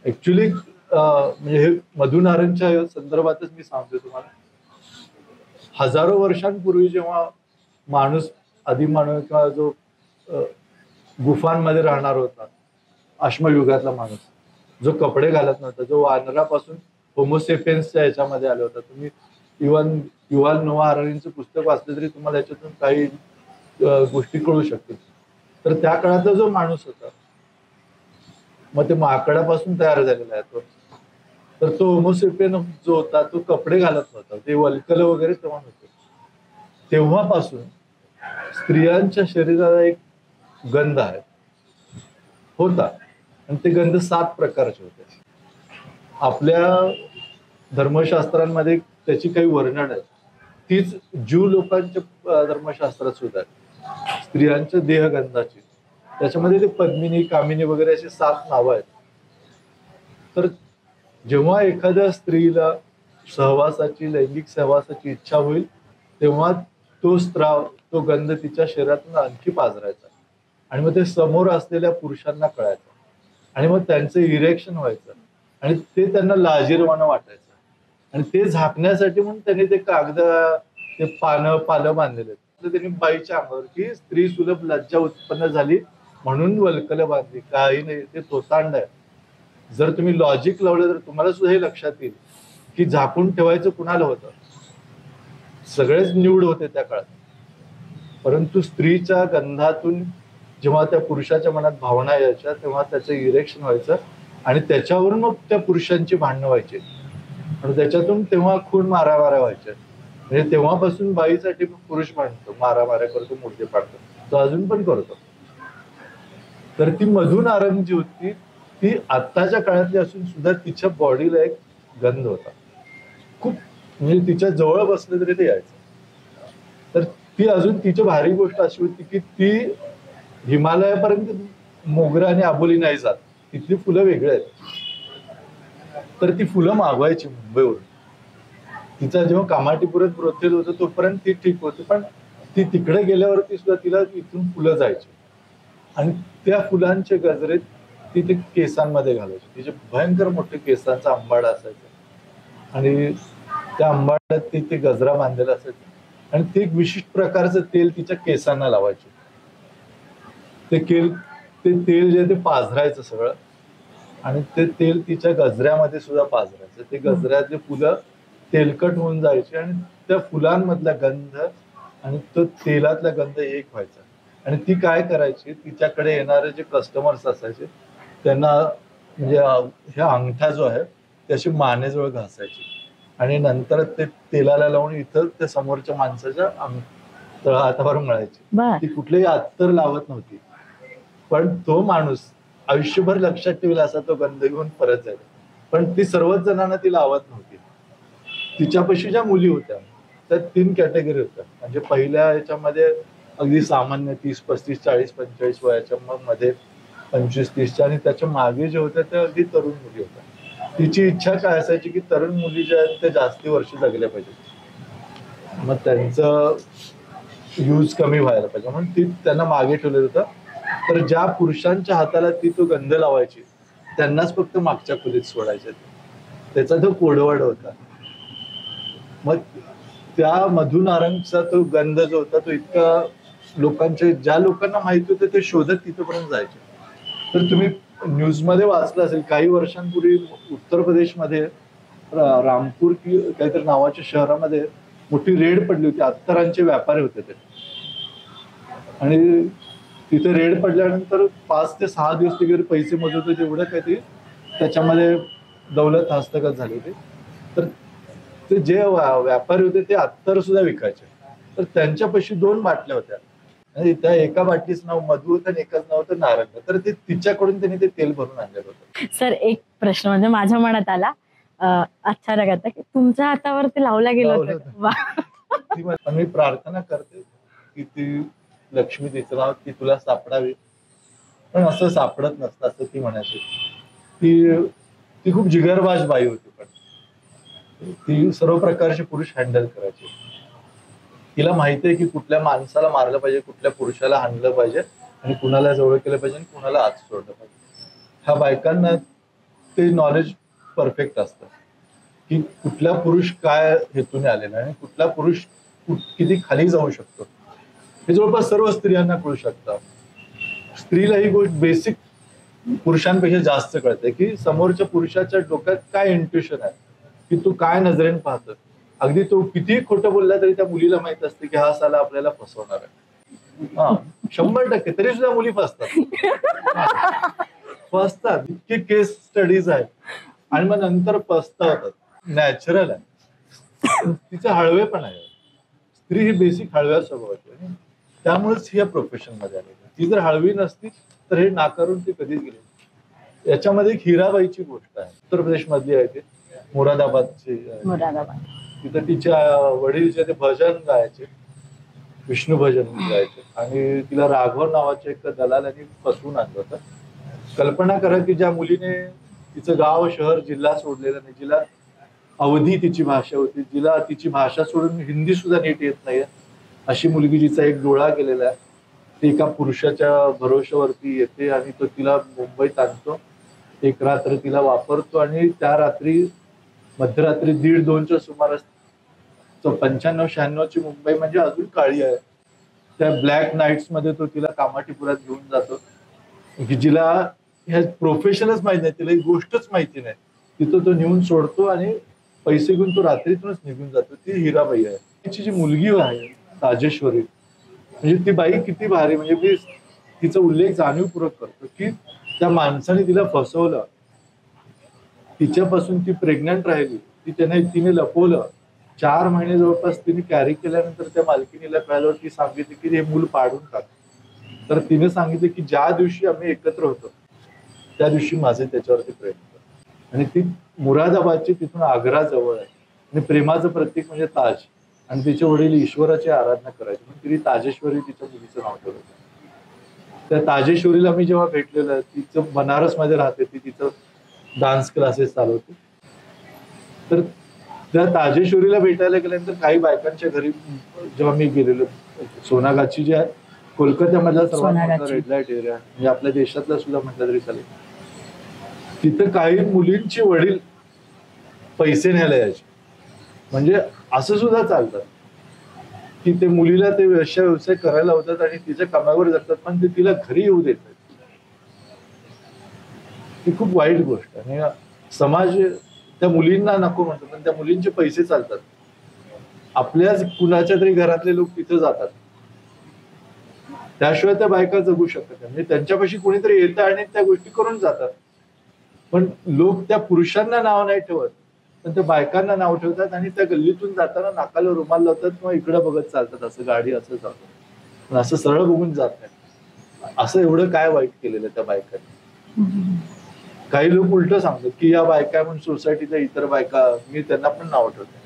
ऍक्च्युली म्हणजे हे मधु नारंगच्या संदर्भातच मी सांगतो तुम्हाला. हजारो वर्षांपूर्वी जेव्हा माणूस आदिमानव किंवा जो गुफांमध्ये राहणार होता, अश्मयुगातला माणूस, जो कपडे घालत नव्हता, जो वानरापासून होमोसेपियन्सच्या याच्यामध्ये आला होता. तुम्ही इव्हन युव्हाल नोआ हरारींचं पुस्तक वाचलं तरी तुम्हाला याच्यातून काही गोष्टी कळू शकतील. तर त्या काळातला जो माणूस होता, मग ते माकडापासून तयार झालेला आहे तो. तर तो होमोसेपियन जो होता तो कपडे घालत नव्हता, ते वल्कल वगैरे तेव्हा होते. तेव्हापासून स्त्रियांच्या शरीराला एक गंध आहे होता आणि ते गंध 7 प्रकारचे होते. आपल्या धर्मशास्त्रांमध्ये त्याची काही वर्णन आहे. तीच ज्यू लोकांच्या धर्मशास्त्रात सुद्धा आहे स्त्रियांच्या देहगंधाची. त्याच्यामध्ये ते पद्मिनी, कामिनी वगैरे अशी 7 नावं आहेत. तर जेव्हा एखाद्या स्त्रीला सहवासाची, लैंगिक सहवासाची इच्छा होईल तेव्हा तो स्त्राव, तो गंध तिच्या शरीरातून आणखी पाझरायचा आणि मग ते समोर असलेल्या पुरुषांना कळायचं आणि मग त्यांचं इरेक्शन व्हायचं आणि ते त्यांना लाजिरवाणं वाटायचं. आणि ते झाकण्यासाठी म्हणून त्यांनी ते ते पालं बांधलेले. त्यांनी बाईच्या अंगावर की स्त्री सुलभ लज्जा उत्पन्न झाली म्हणून वल्कल बांधली. काही नाही, ते तोतांड आहे. जर तुम्ही लॉजिक लावलं तर तुम्हाला सुद्धा हे लक्षात येईल की झाकून ठेवायचं कुणाला होतं. सगळेच न्यूड होते त्या काळात. परंतु स्त्रीच्या गंधातून जेव्हा त्या पुरुषाच्या मनात भावना यायच्या तेव्हा त्याचं इरेक्शन व्हायचं आणि त्याच्यावरून मग त्या पुरुषांची भांडणं व्हायची आणि त्याच्यातून तेव्हा खून मारामाऱ्या व्हायच्या. म्हणजे तेव्हापासून बाईसाठी पुरुष भांडतो, मारामाऱ्या करतो, मुर्दे पाडतो, तो अजून पण करतो. तर ती मधु नारंग जी होती ती आत्ताच्या काळातली असून सुद्धा तिच्या बॉडीला एक गंध होता खूप. म्हणजे तिच्या जवळ बसलं तरी ते यायचं. तर ती अजून तिची भारी गोष्ट अशी होती की ती हिमालयापर्यंत मोगरा आणि आबोली नाही जात. तिथली फुलं वेगळी आहेत. तर ती फुलं मागवायची मुंबईवरून. तिचा जेव्हा कामाठीपुरात ब्रोथेल होतं तोपर्यंत ती ठीक होती, पण ती तिकडे गेल्यावरती सुद्धा तिला इथून फुलं जायची आणि त्या फुलांचे गजरे ती ते केसांमध्ये घालायची. तिचे भयंकर मोठे केसांचा अंबाडा असायचा आणि त्या अंबाड्यात ते गजरा बांधलेला असायचा आणि ते एक विशिष्ट प्रकारचं तेल तिच्या केसांना लावायचे. ते ते तेल जे ते पाझरायचं सगळं आणि ते तेल तिच्या गजऱ्यामध्ये सुद्धा पाझरायचं. ते गजऱ्यातले फुलं तेलकट होऊन जायचे आणि त्या फुलांमधला गंध आणि तो तेलातला गंध एक व्हायचा. आणि ती काय करायची, तिच्याकडे येणारे जे कस्टमर्स असायचे त्यांना म्हणजे ह्या अंगठा जो आहे त्याची मानेजवळ घासायची आणि नंतर ते तेलाला लावून इथं त्या समोरच्या माणसाच्या हातावर मळायची. ती कुठलेही अत्तर लावत नव्हती, पण तो माणूस आयुष्यभर लक्षात ठेवला असा तो गंध घेऊन परत जायचा. पण ती सर्वच जणांना ती लावत नव्हती. तिच्यापाशी ज्या मुली होत्या त्या 3 कॅटेगरी होत्या. म्हणजे पहिल्या याच्यामध्ये अगदी सामान्य 30, 35, 40, 45 वयाच्या, मग मध्ये 25, 30च्या आणि त्याच्या मागे जे होत्या त्या अगदी तरुण मुली होत्या. तिची इच्छा काय असायची की तरुण मुली ज्या आहेत त्या जास्ती वर्ष जगल्या पाहिजेत, मग त्यांचं यूज कमी व्हायला पाहिजे म्हणून ती त्यांना मागे ठेवलेलं होतं. तर ज्या पुरुषांच्या हाताला ती तो गंध लावायची त्यांनाच फक्त मागच्या खोलीत सोडायचे. त्याचा तो कोडवड होता. मग त्या मधुनारंगचा तो गंध जो होता तो इतका लोकांचे, ज्या लोकांना माहिती होतं ते शोधत तिथपर्यंत जायचे. तर तुम्ही न्यूजमध्ये वाचलं असेल काही वर्षांपूर्वी उत्तर प्रदेशमध्ये रामपूर की काहीतरी नावाच्या शहरामध्ये मोठी रेड पडली होती. अत्तरांचे व्यापारी होते ते आणि तिथे रेड पडल्यानंतर 5 ते 6 दिवस तिकडे पैसे मोजत होते, जेवढं काहीतरी त्याच्यामध्ये दौलत हस्तगत झाली होती. तर ते जे व्यापारी होते ते अत्तर सुद्धा विकायचे. तर त्यांच्यापाशी 2 बाटल्या होत्या आणि त्या एका बाटलीचं नाव मधु होतं आणि एकाच नाव होतं नारंग. तर ते तिच्याकडून त्यांनी ते तेल भरून आणलेलं होतं. सर एक प्रश्न म्हणजे माझ्या मनात आला, अच्छा लगता की तुमच्या हातावर ते लावला गेलं होतं. मी प्रार्थना करते की ती लक्ष्मी तिचं नाव ती तुला सापडावी, पण असं सापडत नसतं असं ती म्हणायची. ती खूप जिगरबाज बाई होती, पण ती सर्व प्रकारचे पुरुष हँडल करायची. तिला माहिती आहे की कुठल्या माणसाला मारलं पाहिजे, कुठल्या पुरुषाला हाणलं पाहिजे आणि कुणाला जवळ केलं पाहिजे आणि कुणाला आत सोडलं पाहिजे. ह्या बायकांना ते नॉलेज परफेक्ट असतं की कुठला पुरुष काय हेतूने आलेला आहे, कुठला पुरुष किती खाली जाऊ शकतो हे जवळपास सर्व स्त्रियांना कळू शकतं. स्त्रीला ही गोष्ट बेसिक पुरुषांपेक्षा जास्त कळते की समोरच्या पुरुषाच्या डोक्यात काय इंट्युशन आहे, की तू काय नजरेने पाहतो. अगदी तो कितीही खोटं बोलला तरी त्या मुलीला माहित असते की हा साला आपल्याला फसवणार आहे. 100% तरी सुद्धा मुली फसतात. इतके केस स्टडीज आहेत आणि मग नंतर पस्तावतात. नॅचरल आहे, तिचं हळवेपण आहे. स्त्री ही बेसिक हळव्या स्वभावाची आहे, त्यामुळेच ही या प्रोफेशन मध्ये आली. ती जर हळवी नसती तर हे नाकारून ती कधीच गेली. याच्यामध्ये एक हिराबाईची गोष्ट आहे, उत्तर प्रदेश मधली आहे, ते मुरादाबादची. तिथं तिच्या वडील जे ते भजन गायचे, विष्णू भजन गायचे आणि तिला राघव नावाच्या एक दलालांनी फसवून आणलं होतं. कल्पना करा की ज्या मुलीने तिचं गाव, शहर, जिल्हा सोडलेला नाही, जिला अवधी तिची भाषा होती, जिला तिची भाषा सोडून हिंदी सुद्धा नीट येत नाहीये, अशी मुलगी जिचा एक डोळा गेलेला आहे, ती एका पुरुषाच्या भरोश्यावरती येते आणि तो तिला मुंबईत आणतो. एक रात्र तिला वापरतो आणि त्या रात्री मध्यरात्री 1:30-2च्या सुमारास 95-96ची मुंबई म्हणजे अजून काळी आहे. त्या ब्लॅक नाईट्स मध्ये तो तिला कामाठीपुरात घेऊन जातो, की जिला ह्या प्रोफेशनच माहिती नाही, तिला ही गोष्टच माहिती नाही. तिथं तो नेऊन सोडतो आणि पैसे घेऊन तो रात्रीतूनच निघून जातो. ती हिराबाई आहे. तिची जी मुलगी आहे राजेश्वरी, म्हणजे ती बाई किती भारी. म्हणजे मी तिचा उल्लेख जाणीवपूर्वक करतो की त्या माणसाने तिला फसवलं, तिच्यापासून ती प्रेग्नंट राहिली, तिने लपवलं. 4 महिने जवळपास तिने कॅरी केल्यानंतर त्या मालकीनीला कळल्यावर ती सांगितली की हे मूल पाडून टाक. तर तिने सांगितलं की ज्या दिवशी आम्ही एकत्र होतो त्या दिवशी माझे त्याच्यावरती प्रेम होतं. आणि ती मुरादाबादची तिथून आग्रा जवळ आहे आणि प्रेमाचं प्रतीक म्हणजे ताज. आणि तिचे वडील ईश्वराची आराधना करायचे म्हणून तिने ताजेश्वरी तिच्या मुलीचं नाव ठेवलं. त्या ताजेश्वरीला मी जेव्हा भेटलेलं आहे, तिचं बनारस मध्ये राहते, ती तिचं डान्स क्लासेस चालवते. तर त्या ताजेश्वरीला भेटायला गेल्यानंतर काही बायकांच्या घरी जेव्हा मी गेलेलो, सोनागाची जी आहे कोलकात्यामधला सर्वात मोठा रेड लाईट एरिया, म्हणजे आपल्या देशातला सुद्धा म्हटलं तरी चालेल, तिथं काही मुलींचे वडील पैसे न्यायला यायचे. म्हणजे असं सुद्धा चालतं की ते मुलीला ते व्यवसाय करायला होतात आणि तिच्या कामावर जातात, पण ते तिला घरी येऊ देतात. ही खूप वाईट गोष्ट आहे. आणि समाज त्या मुलींना नको म्हणतो, पण त्या मुलींचे पैसे चालतात. आपल्याच कुणाच्या तरी घरातले लोक तिथे जातात, त्याशिवाय त्या बायका जगू शकत नाही. म्हणजे त्यांच्यापाशी कोणीतरी येतं आणि त्या गोष्टी करून जातात. पण लोक त्या पुरुषांना नाव नाही ठेवत, पण त्या बायकांना नाव ठेवतात आणि त्या गल्लीतून जाताना नाकाला रुमाल लावतात किंवा इकडे बघत चालतात, असं गाडी असं चालतात, पण असं सरळ बघून जात नाही. असं एवढं काय वाईट केलेलं त्या बायकांनी? काही लोक उलट सांगतात की या बायका म्हणून सोसायटीच्या इतर बायका, मी त्यांना पण नाव ठेवतो.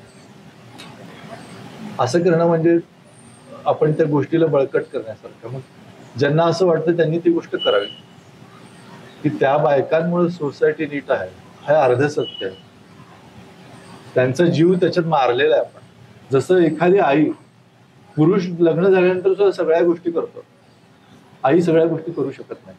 असं करणं म्हणजे आपण त्या गोष्टीला बळकट करण्यासारखं. मग ज्यांना असं वाटतं त्यांनी ती गोष्ट करावी, की त्या बायकांमुळे सोसायटी नीट आहे, हे अर्ध सत्य आहे. त्यांचा जीव त्याच्यात मारलेला आहे आपण. जसं एखादी आई, पुरुष लग्न झाल्यानंतर सुद्धा सगळ्या गोष्टी करतो, आई सगळ्या गोष्टी करू शकत नाही.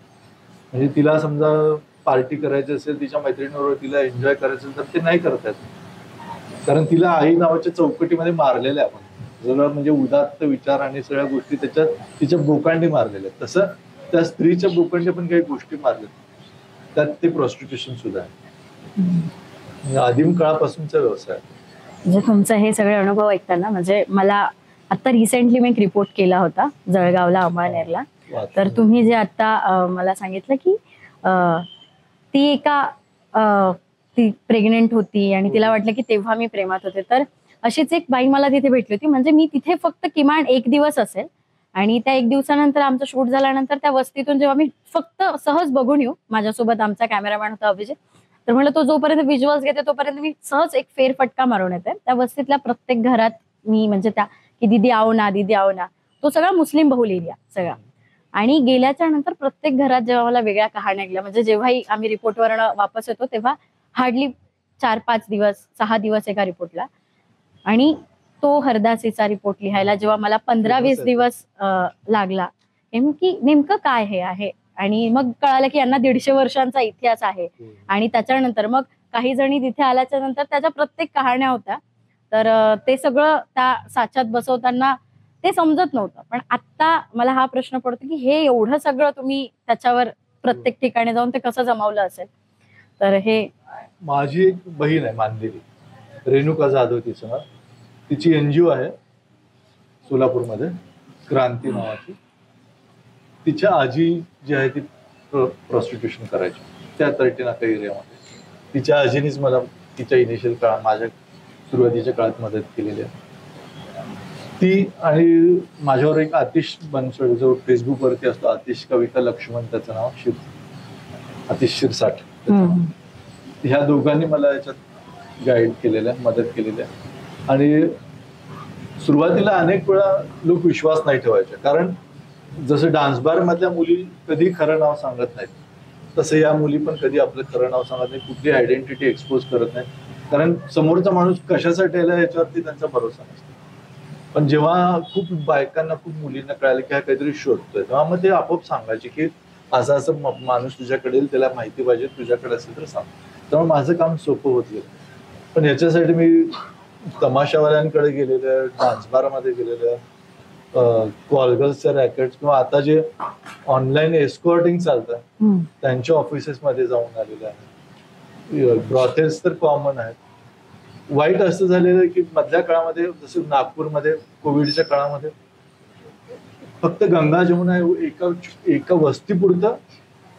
म्हणजे तिला समजा पार्टी करायची असेल, तिच्या मैत्रिणीबरोबर तिला एन्जॉय करायचं असेल, तर ते नाही करता येत, कारण तिला आई नावाच्या चौकटीमध्ये मारलेलं आहे आपण. सगळं म्हणजे उदात्त विचार आणि सगळ्या गोष्टी त्याच्यात तिच्या बोकांडी मारलेल्या आहेत. तसं त्या स्त्रीच्या बोकांडी पण काही गोष्टी मारल्या, त्यात ते प्रॉस्टिट्यूशन सुद्धा आहे. आदिम काळापासूनचा व्यवसाय. म्हणजे तुमचे हे सगळे अनुभव ऐकताना म्हणजे मला आता रिसेंटली मी एक रिपोर्ट केला होता जळगावला, अमळनेरला. तर तुम्ही जे आता मला सांगितलं की ती ती प्रेग्नेंट होती आणि तिला वाटलं की तेव्हा मी प्रेमात होते. तर अशीच एक बाई मला तिथे भेटली होती. म्हणजे मी तिथे फक्त किमान 1 दिवस असेल आणि त्या 1 दिवसानंतर आमचं शूट झाल्यानंतर त्या वस्तीतून जेव्हा मी फक्त सहज बघून येऊ, माझ्यासोबत आमचा कॅमेरामॅन होता अभिजित, तर म्हणलं तो जोपर्यंत व्हिज्युअल्स घेते तोपर्यंत मी सहज एक फेरफटका मारून येते. त्या वस्तीतल्या प्रत्येक घरात मी म्हणजे त्या की दीदी आओ ना, दीदी आओ ना, तो सगळा मुस्लिम बहुल एरिया सगळा. आणि गेल्याच्या नंतर प्रत्येक घरात जेव्हा मला वेगळ्या कहाण्या ऐकल्या, म्हणजे जेव्हाही आम्ही रिपोर्टवरनं वापस येतो तेव्हा हार्डली 4-5 दिवस 6 दिवस एका रिपोर्टला. आणि तो हरदासीचा रिपोर्ट लिहायला जेव्हा मला 15-20 दिवस लागला, नेमकं काय हे आहे. आणि मग कळालं की यांना 150 वर्षांचा इतिहास आहे. आणि त्याच्यानंतर मग काही जणी तिथे आल्याच्या नंतर त्याच्या प्रत्येक कहाण्या होत्या. तर ते सगळं त्या साच्यात बसवताना ते समजत नव्हतं. पण आता मला हा प्रश्न पडतो की हे एवढं सगळं तुम्ही त्याच्यावर प्रत्येक ठिकाणी जाऊन ते कसं जमावलं असेल. तर हे माझी एक बहीण आहे मानलेली, रेणुका जाधव तिचं नाव. तिची एनजीओ आहे सोलापूरमध्ये, क्रांती नावाची. तिच्या आजी जी आहे ती प्रॉस्टिट्यूशन करायची त्या 13 नाका एरियामध्ये. तिच्या आजीनीच मला तिच्या इनिशियल काळात, माझ्या सुरुवातीच्या काळात मदत केलेली आहे. ती आणि माझ्यावर एक आतिश बनसोडे जो फेसबुकवरती असतो, आतिश कविता लक्ष्मण त्याचं नाव, आतिश शिरसाट, ह्या दोघांनी मला याच्यात गाईड केलेलं आहे, मदत केलेली आहे. आणि सुरुवातीला अनेक वेळा लोक विश्वास नाही ठेवायचे, कारण जसं डान्स बार मधल्या मुली कधी खरं नाव सांगत नाहीत, तसं या मुली पण कधी आपलं खरं नाव सांगत नाही, कुठली आयडेंटिटी एक्सपोज करत नाही, कारण समोरचा माणूस कशासाठी आला याच्यावरती त्यांचा भरोसा नसतो. पण जेव्हा खूप बायकांना, खूप मुलींना कळालं की हा काहीतरी शोधतोय, तेव्हा मग ते आपोआप सांगायचे की असं असं माणूस तुझ्याकडे येईल, त्याला माहिती पाहिजे, तुझ्याकडे असेल तर सांग. तेव्हा माझं काम सोपं होत गेलं. पण याच्यासाठी मी तमाशावाल्यांकडे गेलेलं, डान्स बारमध्ये गेलेलं, कॉलगर्ल्सच्या रॅकेट किंवा आता जे ऑनलाईन एस्कॉर्टिंग चालतं त्यांच्या ऑफिसेसमध्ये जाऊन आलेलं आहे. ब्रॉथेल्स तर कॉमन आहेत. वाईट असं झालेलं की मधल्या काळामध्ये, जसं नागपूरमध्ये कोविडच्या काळामध्ये, फक्त गंगा जमुना एका वस्तीपुरतं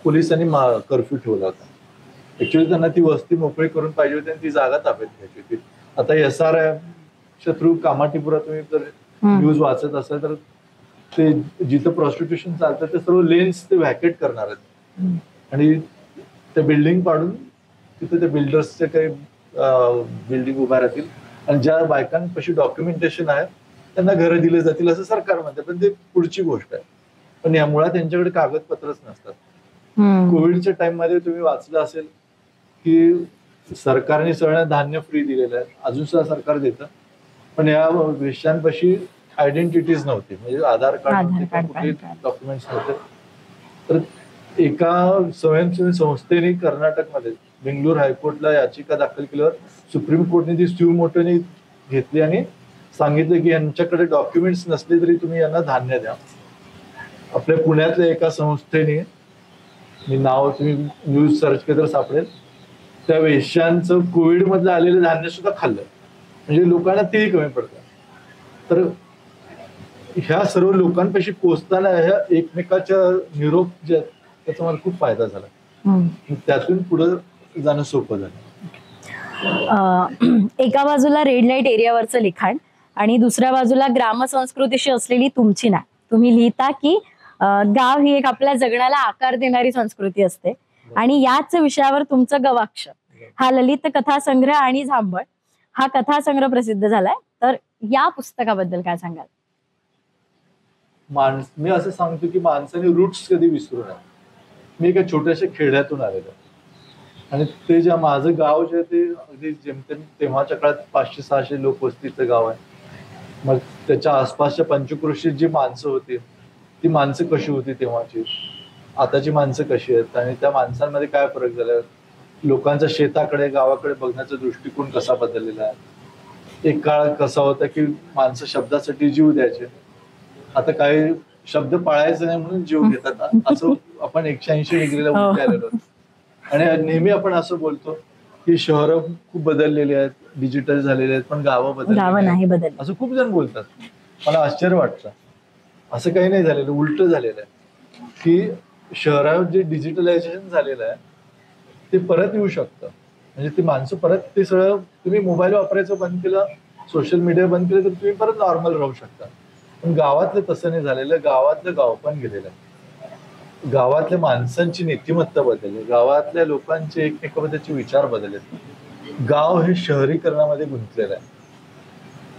पोलिसांनी कर्फ्यू ठेवला होता. ऍक्च्युअली त्यांना ती वस्ती मोकळी करून पाहिजे होती आणि ती जागा ताब्यात घ्यायची होती. आता SR शत्रू कामाटीपुरा तुम्ही जर न्यूज वाचत असाल तर ते जिथं प्रॉस्टिट्यूशन चालतं ते सर्व लेन्स ते व्हॅकेट करणार आहेत आणि ते बिल्डिंग पाडून तिथे ते बिल्डर्सचे काही बिल्डिंग उभ्या राहतील आणि ज्या बायकांपाशी डॉक्युमेंटेशन आहे त्यांना घरं दिले जातील असं सरकार म्हणते. पण ते पुढची गोष्ट आहे. पण या मुळात त्यांच्याकडे कागदपत्रच नसतात. कोविडच्या टाइम मध्ये तुम्ही वाचलं असेल की सरकारने सगळ्यांना धान्य फ्री दिलेलं आहे, अजून सुद्धा सरकार देतं, पण या विषयांपाशी आयडेंटिटीज नव्हती, म्हणजे आधार कार्ड कुठले डॉक्युमेंट्स नव्हते. तर एका स्वयंसेवी संस्थेने कर्नाटकमध्ये बेंगळूर हायकोर्टला याचिका दाखल केल्यावर सुप्रीम कोर्टने ती स्यू मोटोने घेतली आणि सांगितलं की यांच्याकडे डॉक्युमेंट्स नसले तरी तुम्ही यांना धान्य द्या. आपल्या पुण्यातल्या एका संस्थेने मी नाव तुम्ही न्यूज सर्च केलं तर सापडेल. त्या वेश्यांचं कोविड मधलं आलेलं धान्य सुद्धा खाल्लं, म्हणजे लोकांना तेही कमी पडतं. तर ह्या सर्व लोकांपाशी पोचताना ह्या एकमेकाच्या निरोप जे आहेत, त्याचा मला खूप फायदा झाला. त्यातून पुढे जाणं सोपं झालं. एका बाजूला रेड लाईट एरियावरचं लिखाण आणि दुसऱ्या बाजूला ग्रामसंस्कृतीशी असलेली तुमची नाळ. तुम्ही लिहिता की गाव ही एक आपल्या जगण्याला आकार देणारी संस्कृती असते आणि याच विषयावर तुमचं गवाक्ष हा ललित कथासंग्रह आणि झांबळ हा कथासंग्रह प्रसिद्ध झालाय. तर या पुस्तकाबद्दल काय सांगाल? मी असं सांगतो की माणसाने रूट्स कधी विसरू नये. मी एका छोट्याशा खेड्यातून आलेलो आणि ते जे माझं गाव जे ते अगदी जेमतेम तेव्हाच्या काळात 500-600 लोकवस्तीचं गाव आहे. मग त्याच्या आसपासच्या पंचक्रोशीत जी माणसं होती ती माणसं कशी होती तेव्हाची, आताची माणसं कशी आहेत आणि त्या माणसांमध्ये काय फरक झाला, लोकांचा शेताकडे गावाकडे बघण्याचा दृष्टिकोन कसा बदललेला आहे. एक काळ कसा होता की माणसं शब्दासाठी जीव द्यायचे, आता काही शब्द पाळायचे नाही म्हणून जीव घेतात. असं आपण 180 डिग्रीला उलटे आलेलो. आणि नेहमी आपण असं बोलतो की शहरं खूप बदललेली आहेत, डिजिटल झालेले आहेत, पण गावं नाही बदलली असं खूप जण बोलतात. मला आश्चर्य वाटतं. असं काही नाही झालेलं, उलट झालेलं आहे की शहरात जे डिजिटलायझेशन झालेलं आहे ते परत येऊ शकतं. म्हणजे ते माणसं परत ते सगळं, तुम्ही मोबाईल वापरायचं बंद केलं, सोशल मीडिया बंद केलं तर तुम्ही परत नॉर्मल राहू शकता. पण गावातलं तसं नाही झालेलं. गावातलं गाव पण गेलेलं आहे. गावातल्या माणसांची नीतिमत्ता बदलली, गावातल्या लोकांचे एकमेकाबद्दलचे विचार बदलले. गाव हे शहरीकरणामध्ये गुंतलेलं आहे.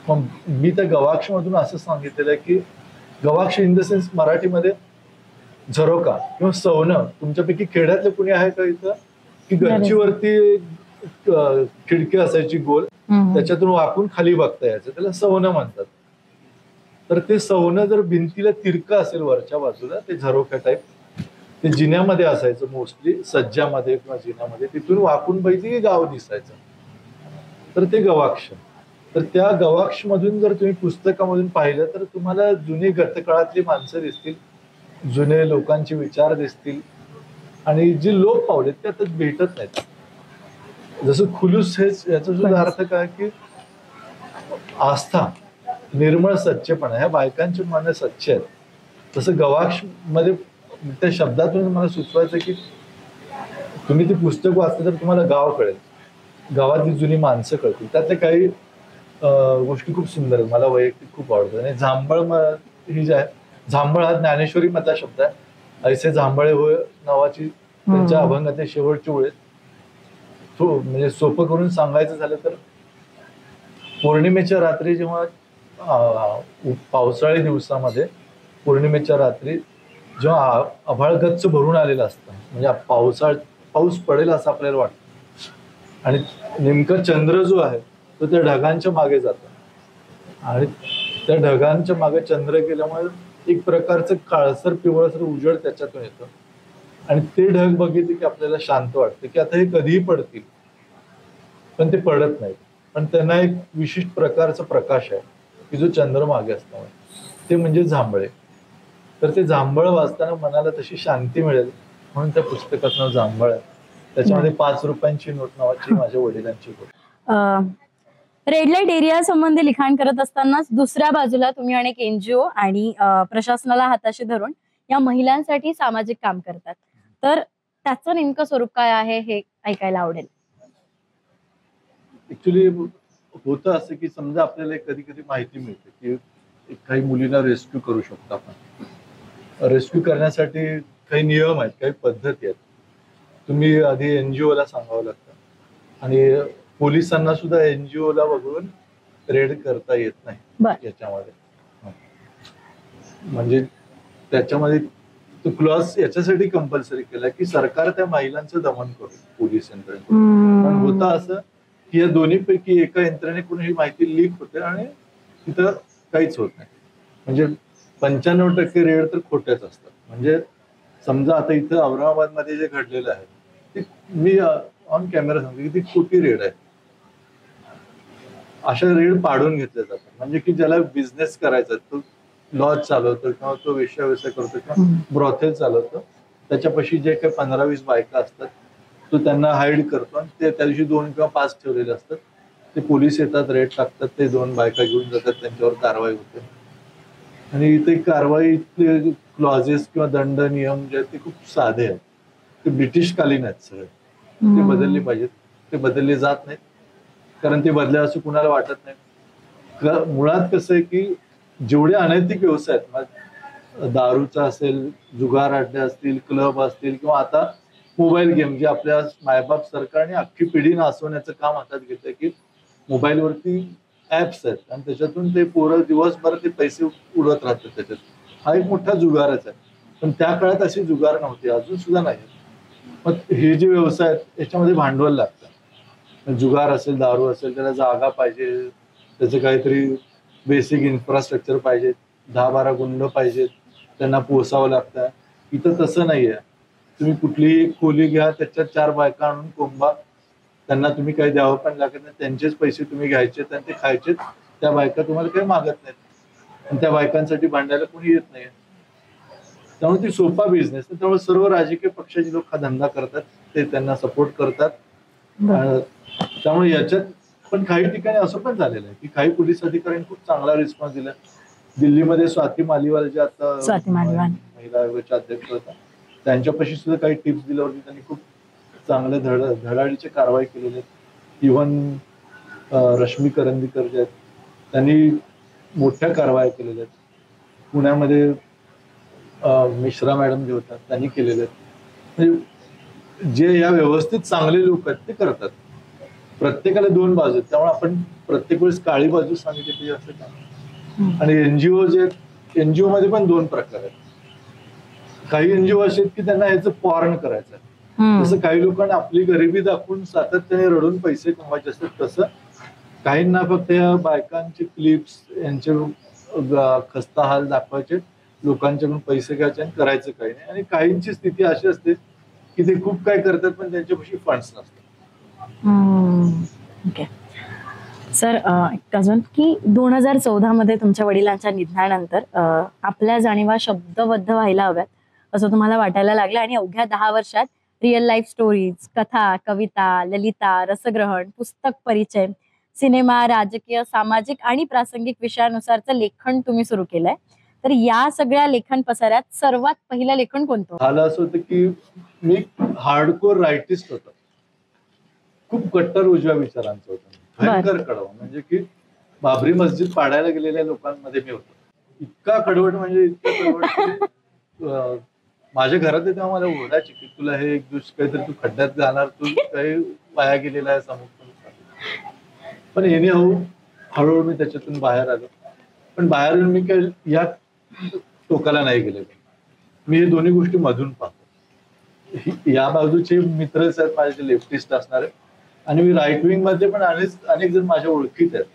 मग मी त्या गवाक्ष मधून असं सांगितलेलं आहे की गवाक्ष इन द सेन्स मराठीमध्ये झरोका किंवा सवनं. तुमच्यापैकी खेड्यातलं कुणी आहे का इथं की गच्चीवरती खिडकी असायची गोल, त्याच्यातून वाकून खाली बघता यायचं, त्याला सवनं म्हणतात. तर ते सवनं जर भिंतीला तिरकं असेल वरच्या बाजूला, ते झरोका टाईप ते जिन्यामध्ये असायचं मोस्टली, सज्जामध्ये किंवा जिन्यामध्ये, तिथून वाकून बघितली की गाव दिसायचं. तर ते गवाक्ष. तर त्या गवाक्ष मधून जर तुम्ही पुस्तकामधून पाहिलं तर तुम्हाला जुनी गतकाळातली माणसं दिसतील, जुने लोकांचे विचार दिसतील आणि जे लोप पावलेत ते आता भेटत नाहीत. जसं खुलूस हेच याचा सुद्धा अर्थ काय की आस्था, निर्मळ सच्चेपणा. ह्या बायकांचे मन सच्चे आहेत. तसं गवाक्ष मध्ये त्या शब्दातून मला सुचवायचं की तुम्ही ते पुस्तक वाचलं तर तुम्हाला गाव कळेल, गावातली जुनी माणसं कळतील. त्यातले काही गोष्टी खूप सुंदर आहेत, मला वैयक्तिक खूप आवडतात. आणि झांबळ ही जी आहे, झांबळ हा ज्ञानेश्वरी मधला शब्द आहे. ऐसे झांबळे होय नावाची त्यांच्या अभंगातले शेवटची ओळ. म्हणजे सोपं करून सांगायचं झालं तर पौर्णिमेच्या रात्री जेव्हा पावसाळी दिवसामध्ये पौर्णिमेच्या रात्री जेव्हा आभाळ गच्च भरून आलेलं असतं, म्हणजे पाऊस पडेल असं आपल्याला वाटतं आणि नेमका चंद्र जो आहे तो त्या ढगांच्या मागे जातो आणि त्या ढगांच्या मागे चंद्र गेल्यामुळे एक प्रकारचं काळसर पिवळसर उजेड त्याच्यातून येतं आणि ते ढग बघितले की आपल्याला शांत वाटतं की आता हे कधीही पडतील, पण ते पडत नाहीत. पण त्यांना एक विशिष्ट प्रकारचा प्रकाश आहे की जो चंद्र मागे असतो, ते म्हणजे झांबळे. तर ते जांभळ वाचताना मनाला तशी शांती मिळेल म्हणून त्या पुस्तकाचं नाव जांभळ आहे. त्याच्यामध्ये 5 रुपयांची नोट नावाची माझ्या वडिलांची गोष्ट. रेड लाईट एरिया संबंधी लिखाण करत असतानाच दुसऱ्या बाजूला तुम्ही अनेक एनजीओ आणि प्रशासनाला हाताशी धरून या महिलांसाठी सामाजिक काम करतात. तर त्याचं नेमकं स्वरूप काय आहे हे ऐकायला आवडेल. ऍक्च्युली होतं असं की समजा आपल्याला कधी कधी माहिती मिळते की काही मुलींना रेस्क्यू करू शकतो आपण. रेस्क्यू करण्यासाठी काही नियम आहेत, काही पद्धती आहेत. तुम्ही आधी एनजीओ ला सांगावं लागतं आणि पोलिसांना सुद्धा एनजीओ ला बघून रेड करता येत नाही याच्यामध्ये. म्हणजे त्याच्यामध्ये तो क्लॉज याच्यासाठी कंपल्सरी केला की सरकार त्या महिलांचं दमन करू पोलीस यंत्रणेकडून. पण होतं असं की या दोन्हीपैकी एका यंत्रणेकडून ही माहिती लीक होते आणि तिथं काहीच होत नाही. म्हणजे 95% रेड तर खोट्याच असतात. म्हणजे समजा आता इथं औरंगाबाद मध्ये जे घडलेलं आहे ते मी ऑन कॅमेरा सांगतो की ती खोटी रेड आहे. अशा रेड पाडून घेतल्या जातात. म्हणजे की ज्याला बिझनेस करायचा तो लॉज चालवतो किंवा तो वेश्याव्यवसाय करतो किंवा ब्रॉथेल चालवतो त्याच्यापाशी जे काही 15-20 बायका असतात तो त्यांना हाईड करतो आणि ते त्या दिवशी 2 किंवा 5 ठेवलेले असतात. ते पोलीस येतात, रेड टाकतात, ते 2 बायका घेऊन जातात, त्यांच्यावर कारवाई होते. आणि ते कारवाईतले क्लॉजेस किंवा दंड नियम जे आहेत ते खूप साधे आहेत. ते ब्रिटिशकालीन आहेत सगळे. ते बदलले पाहिजेत. ते बदलले जात नाहीत, कारण ते बदले असं कुणाला वाटत नाही. मुळात कसं आहे की जेवढे अनैतिक व्यवसाय आहेत, दारूचा असेल, जुगार अड्डे असतील, क्लब असतील, किंवा आता मोबाईल गेम, जे आपल्या मायबाप सरकारने अख्खी पिढी नासवण्याचं काम हातात घेतलंय, की मोबाईलवरती ऍप्स आहेत आणि त्याच्यातून ते पोरं दिवसभर ते पैसे उडवत राहतात त्याच्यात. हा एक मोठा जुगारच आहे. पण त्या काळात अशी जुगार नव्हती, अजून सुद्धा नाही. मग हे जे व्यवसाय आहेत याच्यामध्ये भांडवल लागतं. जुगार असेल, दारू असेल, त्याला जागा पाहिजे, त्याचं काहीतरी बेसिक इन्फ्रास्ट्रक्चर पाहिजे, 10-12 गुंड पाहिजेत, त्यांना पोसावं लागतं. इथं तसं नाहीये. तुम्ही कुठलीही खोली घ्या, त्याच्यात 4 बायका आणून कोंबा, त्यांना तुम्ही काही द्यावं पण लागत नाही, त्यांचेच पैसे तुम्ही घ्यायचे आणि ते खायचे. त्या बायका तुम्हाला काही मागत नाहीत आणि त्या बायकांसाठी भांडायला कोणी येत नाही. त्यामुळे ती सोपा बिझनेस. त्यामुळे सर्व राजकीय पक्षाचे लोक हा धंदा करतात, ते त्यांना सपोर्ट करतात. त्यामुळे याच्यात पण काही ठिकाणी असं पण झालेलं आहे की काही पोलीस अधिकाऱ्यांनी खूप चांगला रिस्पॉन्स दिला. दिल्लीमध्ये स्वाती मालिवाल जे आता महिला आयोगाच्या अध्यक्ष होत्या, त्यांच्यापाशी सुद्धा काही टिप्स दिल्यावरती त्यांनी खूप चांगले धडाडीचे कारवाई केलेले आहेत. इव्हन रश्मी करंदीकर जे आहेत त्यांनी मोठ्या कारवाया केलेल्या आहेत. पुण्यामध्ये मिश्रा मॅडम जे होतात त्यांनी केलेले आहेत. म्हणजे जे या व्यवस्थित चांगले लोक आहेत ते करतात. प्रत्येकाला 2 बाजू आहेत, त्यामुळे आपण प्रत्येक वेळेस काळी बाजू सांगितली असं काय. आणि एनजीओ जे आहेत, एनजीओ मध्ये पण 2 प्रकार आहेत. काही एनजीओ असे आहेत की त्यांना याचं पॉर्न करायचं आहे. तसं काही लोकांना आपली गरिबी दाखवून सातत्याने रडून पैसे कमवायचे असतात. तसं काहींना फक्त या बायकांचे क्लिप्स, यांचे खस्ता हाल दाखवायचे, लोकांच्याकडून पैसे घ्यायचे आणि करायचं काही नाही. आणि काहींची स्थिती अशी असते की ते खूप काय करतात पण त्यांच्यापाशी फंड्स नसतात. ओके सर, एक अजून की 2014 मध्ये तुमच्या वडिलांच्या निधनानंतर आपल्या जाणीवा शब्दबद्ध व्हायला हव्यात असं तुम्हाला वाटायला लागलं आणि अवघ्या 10 वर्षात रिअल लाईफ स्टोरीज, कथा, कविता, ललिता, रसग्रहण, पुस्तक परिचय, सिनेमा, राजकीय, सामाजिक आणि प्रासंगिक विषयानुसारचं लेखन तुम्ही सुरू केलंय. तर या सगळ्या लेखन पसाऱ्यात सर्वात पहिलं लेखन कोणतं? झालं असं होतं की मी हार्डकोर रायटिस्ट होतो, खूप कट्टर उजव्या विचारांचं होतं, भयंकर कडवं. म्हणजे की बाबरी मस्जिद पाडायला गेलेल्या लोकांमध्ये मी होतो. इतका कडवट, म्हणजे इतका कडवट की माझ्या घरात तेव्हा मला ओरडायचे की तुला हे एक दिवस काहीतरी तू खड्ड्यात जाणार, तू काही वाया गेलेला आहे समुद्र. पण येणे हळूहळू मी त्याच्यातून बाहेर आलो. पण बाहेर येऊन मी काही या टोकाला नाही गेलेलो. मी हे दोन्ही गोष्टी मधून पाहतो. या बाजूचे मित्रच आहेत माझे, जे लेफ्टिस्ट असणारे, आणि मी राईट विंग मध्ये पण अनेक जण माझ्या ओळखीत आहेत.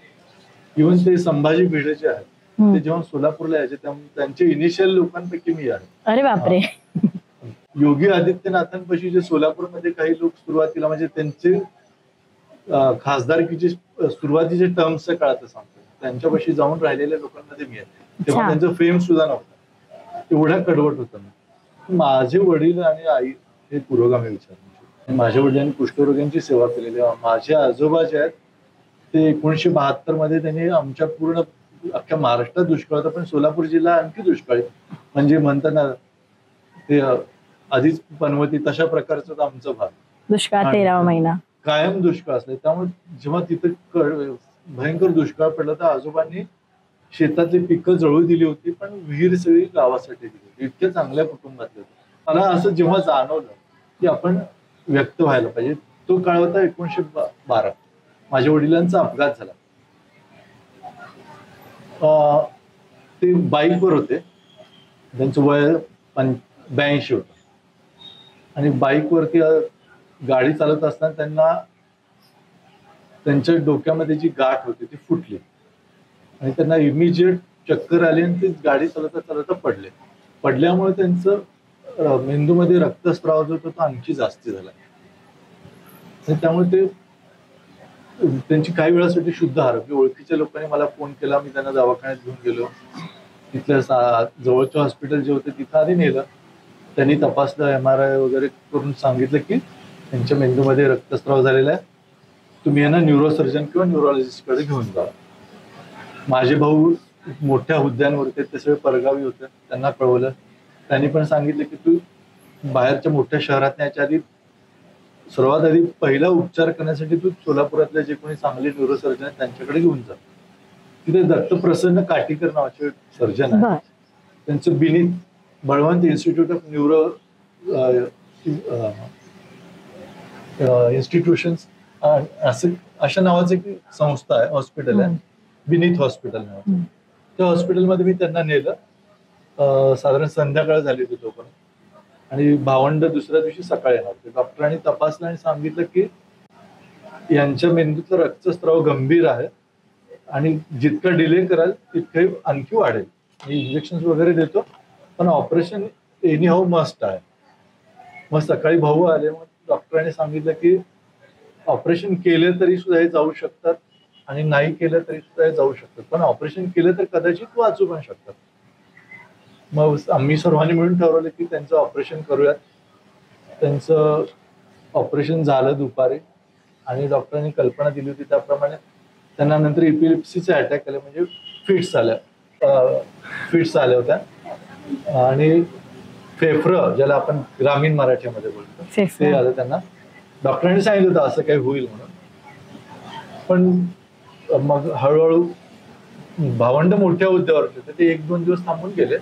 इव्हन ते संभाजी भिडे जे आहेत, ते जेव्हा सोलापूरला यायचे त्यांचे इनिशियल लोकांपैकी मी आहे. अरे बापरे. योगी आदित्यनाथांपाशी जे सोलापूरमध्ये काही लोक सुरुवातीला, म्हणजे त्यांचे खासदारकीचे सुरुवातीचे टर्म्सच्या काळात सांगतो, त्यांच्यापाशी जाऊन राहिलेल्या लोकांमध्ये मी आहे. तेव्हा त्यांचं फेम सुद्धा नव्हतं, एवढा कडवट होतं मी. माझे वडील आणि आई हे पुरोगामी विचार. माझ्या वडिलांनी कुष्ठरोग्यांची सेवा केलेली. माझे आजोबा जे आहेत ते 1972 मध्ये त्यांनी आमच्या पूर्ण अख्ख्या महाराष्ट्रात दुष्काळ होता, पण सोलापूर जिल्हा आणखी दुष्काळी, म्हणजे म्हणतात ना ते आधीच पनवती तशा प्रकारचं होतं आमचं भाग. दुष्काळ 13वा महिना कायम दुष्काळ असले. त्यामुळे जेव्हा तिथं भयंकर दुष्काळ पडला तर आजोबांनी शेतातली पिकं जळू दिली होती, पण विहीर सगळी गावासाठी दिली होती. इतक्या चांगल्या कुटुंबातले. मला असं जेव्हा जाणवलं की आपण व्यक्त व्हायला पाहिजे, तो काळ होता 1912. माझ्या वडिलांचा अपघात झाला. ते बाईकवर होते, त्यांचं वय 82 होतं, आणि बाईकवरती गाडी चालत असताना त्यांना त्यांच्या डोक्यामध्ये जी गाठ होती ती फुटली आणि त्यांना इमिजिएट चक्कर आली आणि ते गाडी चालवता चालवता पडले. पडल्यामुळे त्यांचं मेंदूमध्ये रक्तस्राव जो होता तो आणखी जास्ती झाला आणि त्यामुळे ते त्यांची काही वेळासाठी शुद्ध हरपली. ओळखीच्या लोकांनी मला फोन केला, मी त्यांना दवाखान्यात घेऊन गेलो. तिथल्या जवळच्या हॉस्पिटल जे होते तिथं आधी नेलं. त्यांनी तपासलं, MRI वगैरे करून सांगितलं की त्यांच्या मेंदूमध्ये रक्तस्राव झालेला आहे, तुम्ही यांना न्यूरोसर्जन किंवा न्यूरोलॉजिस्टकडे घेऊन जा. माझे भाऊ मोठ्या हुद्द्यांवर होते, ते सगळे परगावी होते, त्यांना कळवलं. त्यांनी पण सांगितलं की तू बाहेरच्या मोठ्या शहरात न्यायच्या आधी सर्वात आधी पहिला उपचार करण्यासाठी तू सोलापुरातले जे कोणी चांगले न्यूरोसर्जन आहेत त्यांच्याकडे घेऊन जा. तिथे दत्तप्रसन्न काटीकर नावाचे सर्जन बर. आहेत, त्यांचं Binit Balwant institute of neuro institutions असं अशा नावाचं एक संस्था आहे, हॉस्पिटल आहे, बिनीत हॉस्पिटल नावाचं. त्या हॉस्पिटलमध्ये मी त्यांना नेलं. साधारण संध्याकाळ झाली होती तोपर्यंत, आणि भावंड दुसऱ्या दिवशी सकाळी येणार होते. डॉक्टरांनी तपासलं आणि सांगितलं की यांच्या मेंदूतलं रक्तस्राव गंभीर आहे आणि जितका डिले कराल तितके आणखी वाढेल. मी इंजेक्शन वगैरे देतो, पण ऑपरेशन एनी हाऊ मस्ट आहे. मग सकाळी भाऊ आले, मग डॉक्टरांनी सांगितलं की ऑपरेशन केलं तरी सुद्धा हे जाऊ शकतात आणि नाही केलं तरी सुद्धा हे जाऊ शकतात, पण ऑपरेशन केलं तर कदाचित वाचू पण शकतात. मग आम्ही सर्वांनी मिळून ठरवलं की त्यांचं ऑपरेशन करूयात. त्यांचं ऑपरेशन झालं दुपारी, आणि डॉक्टरांनी कल्पना दिली होती त्याप्रमाणे त्यांना नंतर इपिलिप्सीचे अटॅक आले, म्हणजे फिट्स आल्या होत्या. आणि फेफरं ज्याला आपण ग्रामीण मराठीमध्ये बोलतो ते आलं त्यांना. डॉक्टरांनी सांगितलं होतं असं काही होईल म्हणून, पण मग हळूहळू भावंड मोठ्या हुद्द्यावर होते, ते 1-2 दिवस थांबून गेले.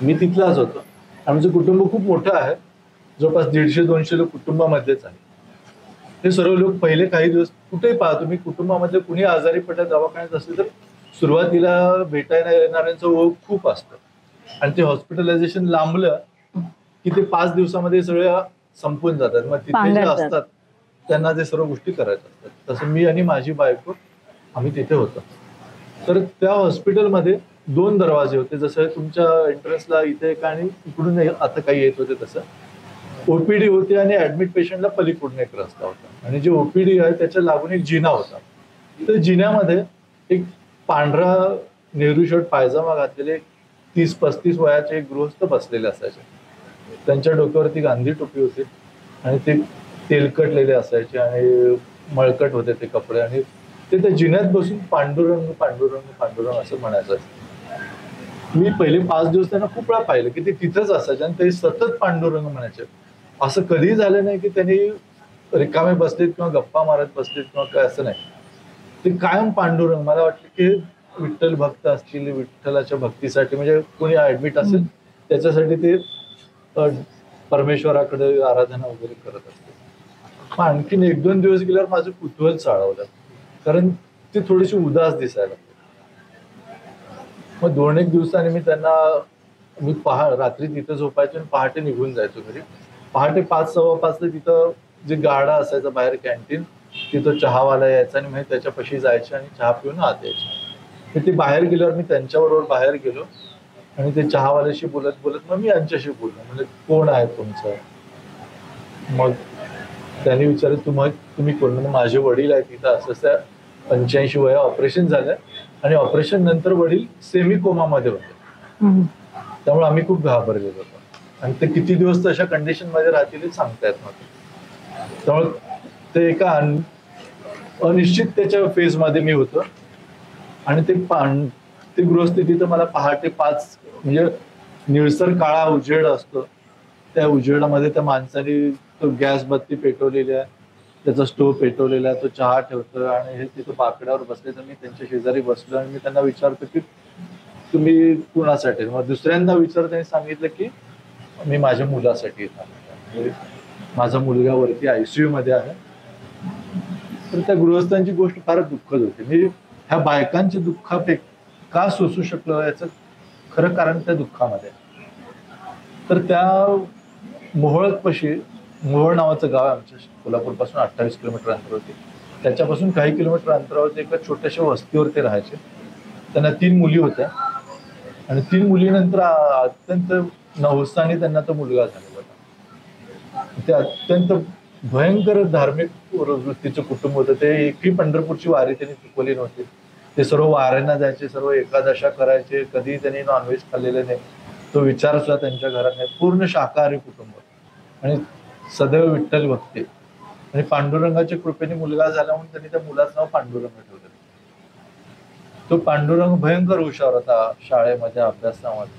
मी तिथलाच होतो. आमचं कुटुंब खूप मोठं आहे, जवळपास 150-200 लोक कुटुंबामध्येच आहे. हे सर्व लोक पहिले काही दिवस कुठेही पहा तुम्ही, कुटुंबामध्ये कुणी आजारी पडल्या दवाखान्यात असले तर सुरुवातीला भेटायला येणाऱ्यांचं ओघ खूप असतं, आणि ते हॉस्पिटलायझेशन लांबलं की ते 5 दिवसामध्ये सगळे संपून जातात. मग तिथे जे असतात त्यांना ते सर्व गोष्टी करायच्या असतात. तसं मी आणि माझी बायको आम्ही तिथे होतो. तर त्या हॉस्पिटलमध्ये 2 दरवाजे होते, जसं तुमच्या एंट्रन्सला इथे एक आणि इकडून आता काही येत होते तसं. ओपीडी होती आणि ऍडमिट पेशंटला पलीकडून एक रस्ता होता, आणि जे ओपीडी आहे त्याच्या लागून एक जिना होता. तर जिन्यामध्ये एक पांढरा नेहरू शर्ट पायजामा घातलेले 30-35 वयाचे एक गृहस्थ बसलेले असायचे. त्यांच्या डोक्यावरती गांधी टोपी होती आणि ते तेलकटलेले असायचे आणि मळकट होते ते कपडे, आणि ते त्या जिन्यात बसून पांडुरंग पांडुरंग पांडुरंग असं म्हणायचं. मी पहिले 5 दिवस त्यांना खूप वेळा पाहिलं की ते तिथंच असायचे आणि ते सतत पांडुरंग म्हणायचे. असं कधी झालं नाही की त्यांनी रिकामे बसलेत किंवा गप्पा मारत बसलेत किंवा काय, असं नाही. ते कायम पांडुरंग. मला वाटलं की विठ्ठल भक्त असतील, विठ्ठलाच्या भक्तीसाठी म्हणजे कोणी ऍडमिट असेल त्याच्यासाठी ते परमेश्वराकडे आराधना वगैरे करत असते. मग आणखीन 1-2 दिवस गेल्यावर माझं कुतूहल चाळवलं, कारण ते थोडीशी उदास दिसायला. मग 2-1 दिवसांनी मी त्यांना रात्री तिथं झोपायचो आणि पहाटे निघून जायचो घरी. पहाटे 5-5:15 तिथं जे गाडा असायचा बाहेर कॅन्टीन, तिथं चहावाला यायचा आणि मग त्याच्यापाशी जायचे आणि चहा पिऊन आत यायचे. ते बाहेर गेल्यावर मी त्यांच्याबरोबर बाहेर गेलो आणि ते चहावाल्याशी बोलत बोलत मग मी यांच्याशी बोललो. म्हणजे कोण आहे तुमचं? मग त्यांनी विचारलं तुम्ही कोण? म्हणजे माझे वडील आहेत तिथं, असं 85 वया, ऑपरेशन झालंय आणि ऑपरेशन नंतर वडील सेमी कोमामध्ये होते. त्यामुळे आम्ही खूप घाबरलेलो होतो आणि ते किती दिवस तशा कंडिशन मध्ये राहतील हे सांगता येत नव्हतं. त्यामुळे ते एका अनिश्चित त्याच्या फेज मध्ये मी होतो. आणि ते गृहस्थितीत मला पहाटे 5 म्हणजे निळसर काळा उजेड असतो, त्या उजेडामध्ये त्या माणसाने तो गॅस बत्ती पेटवलेली आहे, त्याचा स्टोव्ह पेटवलेला आहे, तो चहा ठेवतो आणि हे तिथं बाकड्यावर बसले. तर मी त्यांच्या शेजारी बसलो आणि मी त्यांना विचारतो की तुम्ही कुणासाठी? मग दुसऱ्यांदा विचारताना सांगितलं की मी माझ्या मुलासाठी येत. माझा मुलगा वरती ICU मध्ये आहे. तर त्या गृहस्थांची गोष्ट फारच दुःखद होती. मी ह्या बायकांच्या का सोसू शकलो याचं खरं कारण त्या दुःखामध्ये. तर त्या मोहोळ नावाचं गाव आहे आमच्या कोल्हापूरपासून 28 किलोमीटर अंतरावरती. त्याच्यापासून काही किलोमीटर अंतरावरती एका छोट्याशा वस्तीवर ते राहायचे. त्यांना 3 मुली होत्या आणि 3 मुलीनंतर अत्यंत नवसाने त्यांना तो मुलगा झालेला होता. ते अत्यंत भयंकर धार्मिक वृत्तीचं कुटुंब होतं. ते एकही पंढरपूरची वारी त्यांनी चुकवली नव्हती. ते सर्व वाऱ्यांना जायचे, सर्व एकादशा करायचे, कधी त्यांनी नॉनव्हेज खाल्लेलं नाही. तो विचार सुद्धा त्यांच्या घरात नाही. पूर्ण शाकाहारी कुटुंब आणि सदैव विठ्ठल भक्ती आणि पांडुरंगाच्या कृपेने मुलगा झाला म्हणून त्यांनी त्या मुलाचं नाव पांडुरंग ठेवलं. तो पांडुरंग भयंकर हुशार होता शाळेमध्ये, अभ्यासामध्ये.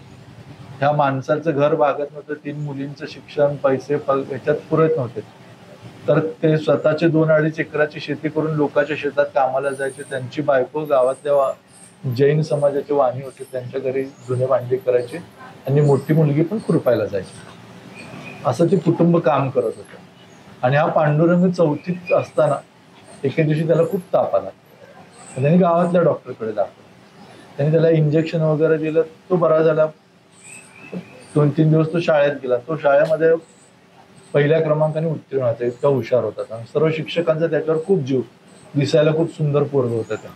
ह्या माणसाचं घर भागत नव्हतं, 3 मुलींचं शिक्षण, पैसे याच्यात पुरत नव्हते. तर ते स्वतःचे 2-2.5 एकराची शेती करून लोकांच्या शेतात कामाला जायचे. त्यांची बायको गावातल्या जैन समाजाचे वाणी होते, त्यांच्या घरी जुने भांडी करायचे आणि मोठी मुलगी पण खुरपायला जायची. असं ते कुटुंब काम करत होतं. आणि हा पांडुरंग 4थीत असताना एके दिवशी त्याला खूप ताप आला. त्यांनी गावातल्या डॉक्टरकडे दाखवलं. त्यांनी त्याला इंजेक्शन वगैरे दिलं. तो बरा झाला. 2-3 दिवस तो शाळेत गेला. तो शाळेमध्ये पहिल्या क्रमांकाने उत्तीर्ण होता, इतका हुशार होता. सर्व शिक्षकांचा त्याच्यावर खूप जीव. दिसायला खूप सुंदर पोरग होता त्या.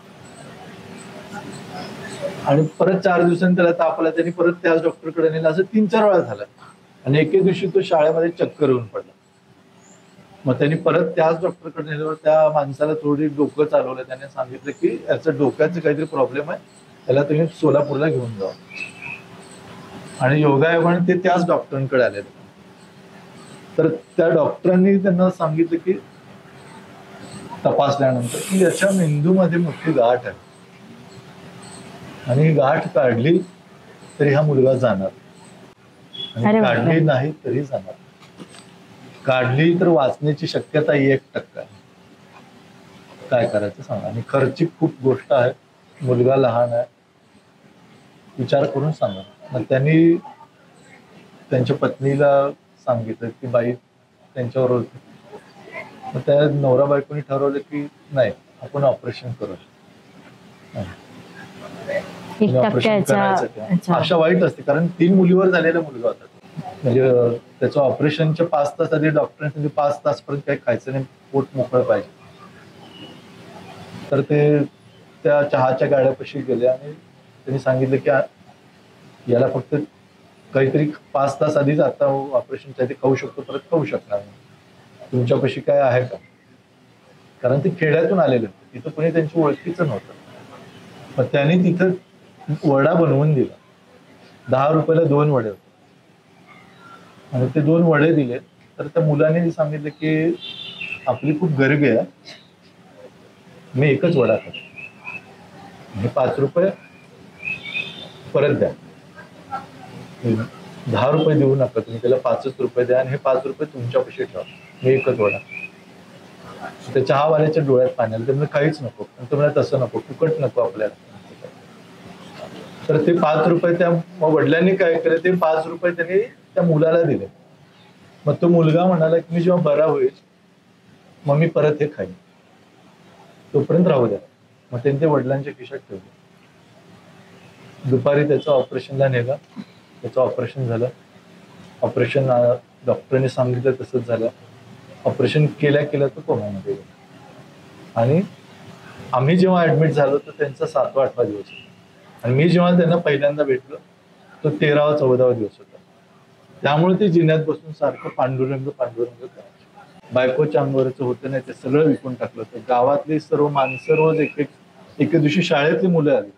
आणि परत 4 दिवसांनी त्याला ताप आला. त्यांनी परत त्याच डॉक्टरकडे नेलं. असं 3-4 वेळा झालं. आणि एके दिवशी तो शाळेमध्ये चक्कर येऊन पडला. मग त्यांनी परत त्याच डॉक्टरकडे नेल्यावर त्या माणसाला थोडी डोकं चालवलं. त्याने सांगितलं की याचं डोक्याचं काहीतरी प्रॉब्लेम आहे, त्याला तुम्ही सोलापूरला घेऊन जा. आणि योगायोगाने ते त्याच डॉक्टरांकडे आले. तर त्या डॉक्टरांनी त्यांना सांगितलं की तपासल्यानंतर की याच्या मेंदूमध्ये मोठी गाठ आहे आणि ही गाठ काढली तरी हा मुलगा जाणार आणि काढली नाही तरी जाणार. काढली तर वाचण्याची शक्यता 1% आहे. काय करायचं सांगा. आणि खर्चिक खूप गोष्ट आहे, मुलगा लहान आहे, विचार करून सांगा. मग त्यांनी त्यांच्या पत्नीला सांगितलं की बाई त्यांच्यावर होती. मग त्या नवरा बायकोनी ठरवलं की नाही, आपण ऑपरेशन करू. ऑपरेशन करायचं. आशा वाईट असते, कारण 3 मुलीवर झालेला मुलगा होता. म्हणजे त्याचं ऑपरेशनच्या 5 तास आधी डॉक्टरांनी 5 तासपर्यंत काही खायचं नाही, पोट मोकळं पाहिजे. तर ते त्या चहाच्या गाड्यापाशी गेले आणि त्यांनी सांगितलं की याला फक्त काहीतरी 5 तास आधीच, आता ऑपरेशनच्या आधी खाऊ शकतो, परत खाऊ शकणार नाही. तुमच्यापाशी काय आहे का? कारण ते खेड्यातून आलेले होते, तिथं कोणी त्यांची ओळखीचं नव्हतं. मग त्यांनी तिथं वडा बनवून दिला. 10 रुपयाला 2 वडे होते आणि ते 2 वडे दिले. तर त्या मुलाने सांगितलं की आपली खूप गरिबी आहे, मी एकच वडा खातो, हे 5 रुपये परत द्या. 10 रुपये देऊ नका तुम्ही, त्याला 5च रुपये द्या आणि हे 5 रुपये तुमच्यापाशी ठेवा, मी एकच वडा. त्या चहावाल्याच्या डोळ्यात पाणी आलं. त्यामुळे काहीच नको. तुम्हाला तसं नको, फुकट नको आपल्याला. तर ते 5 रुपये त्या वडिलांनी काय केलं, ते 5 रुपये त्यांनी त्या मुलाला दिले. मग तो मुलगा म्हणाला की मी जेव्हा बरा होईल मग मी परत हे खाईन, तोपर्यंत राहू द्या. मग त्यांनी ते वडिलांच्या खिशात ठेवले. दुपारी त्याचं ऑपरेशनला नेलं. त्याचं ऑपरेशन झालं. ऑपरेशन डॉक्टरांनी सांगितलं तसंच झालं. ऑपरेशन केल्या तो कोमामध्ये गेला. आणि आम्ही जेव्हा ऍडमिट झालो तर त्यांचा 7वा-8वा दिवस होता. आणि मी जेव्हा त्यांना पहिल्यांदा भेटलो तो 13वा-14वा दिवस होता. त्यामुळे ते जिन्यात बसून सारखं पांडुरंग पांडुरंग करायचे. बायकोच्या अंगावरचं होतं नाही, ते सगळं विकून टाकलं होतं. गावातली सर्व माणसं रोज एके दिवशी शाळेतली मुलं आली,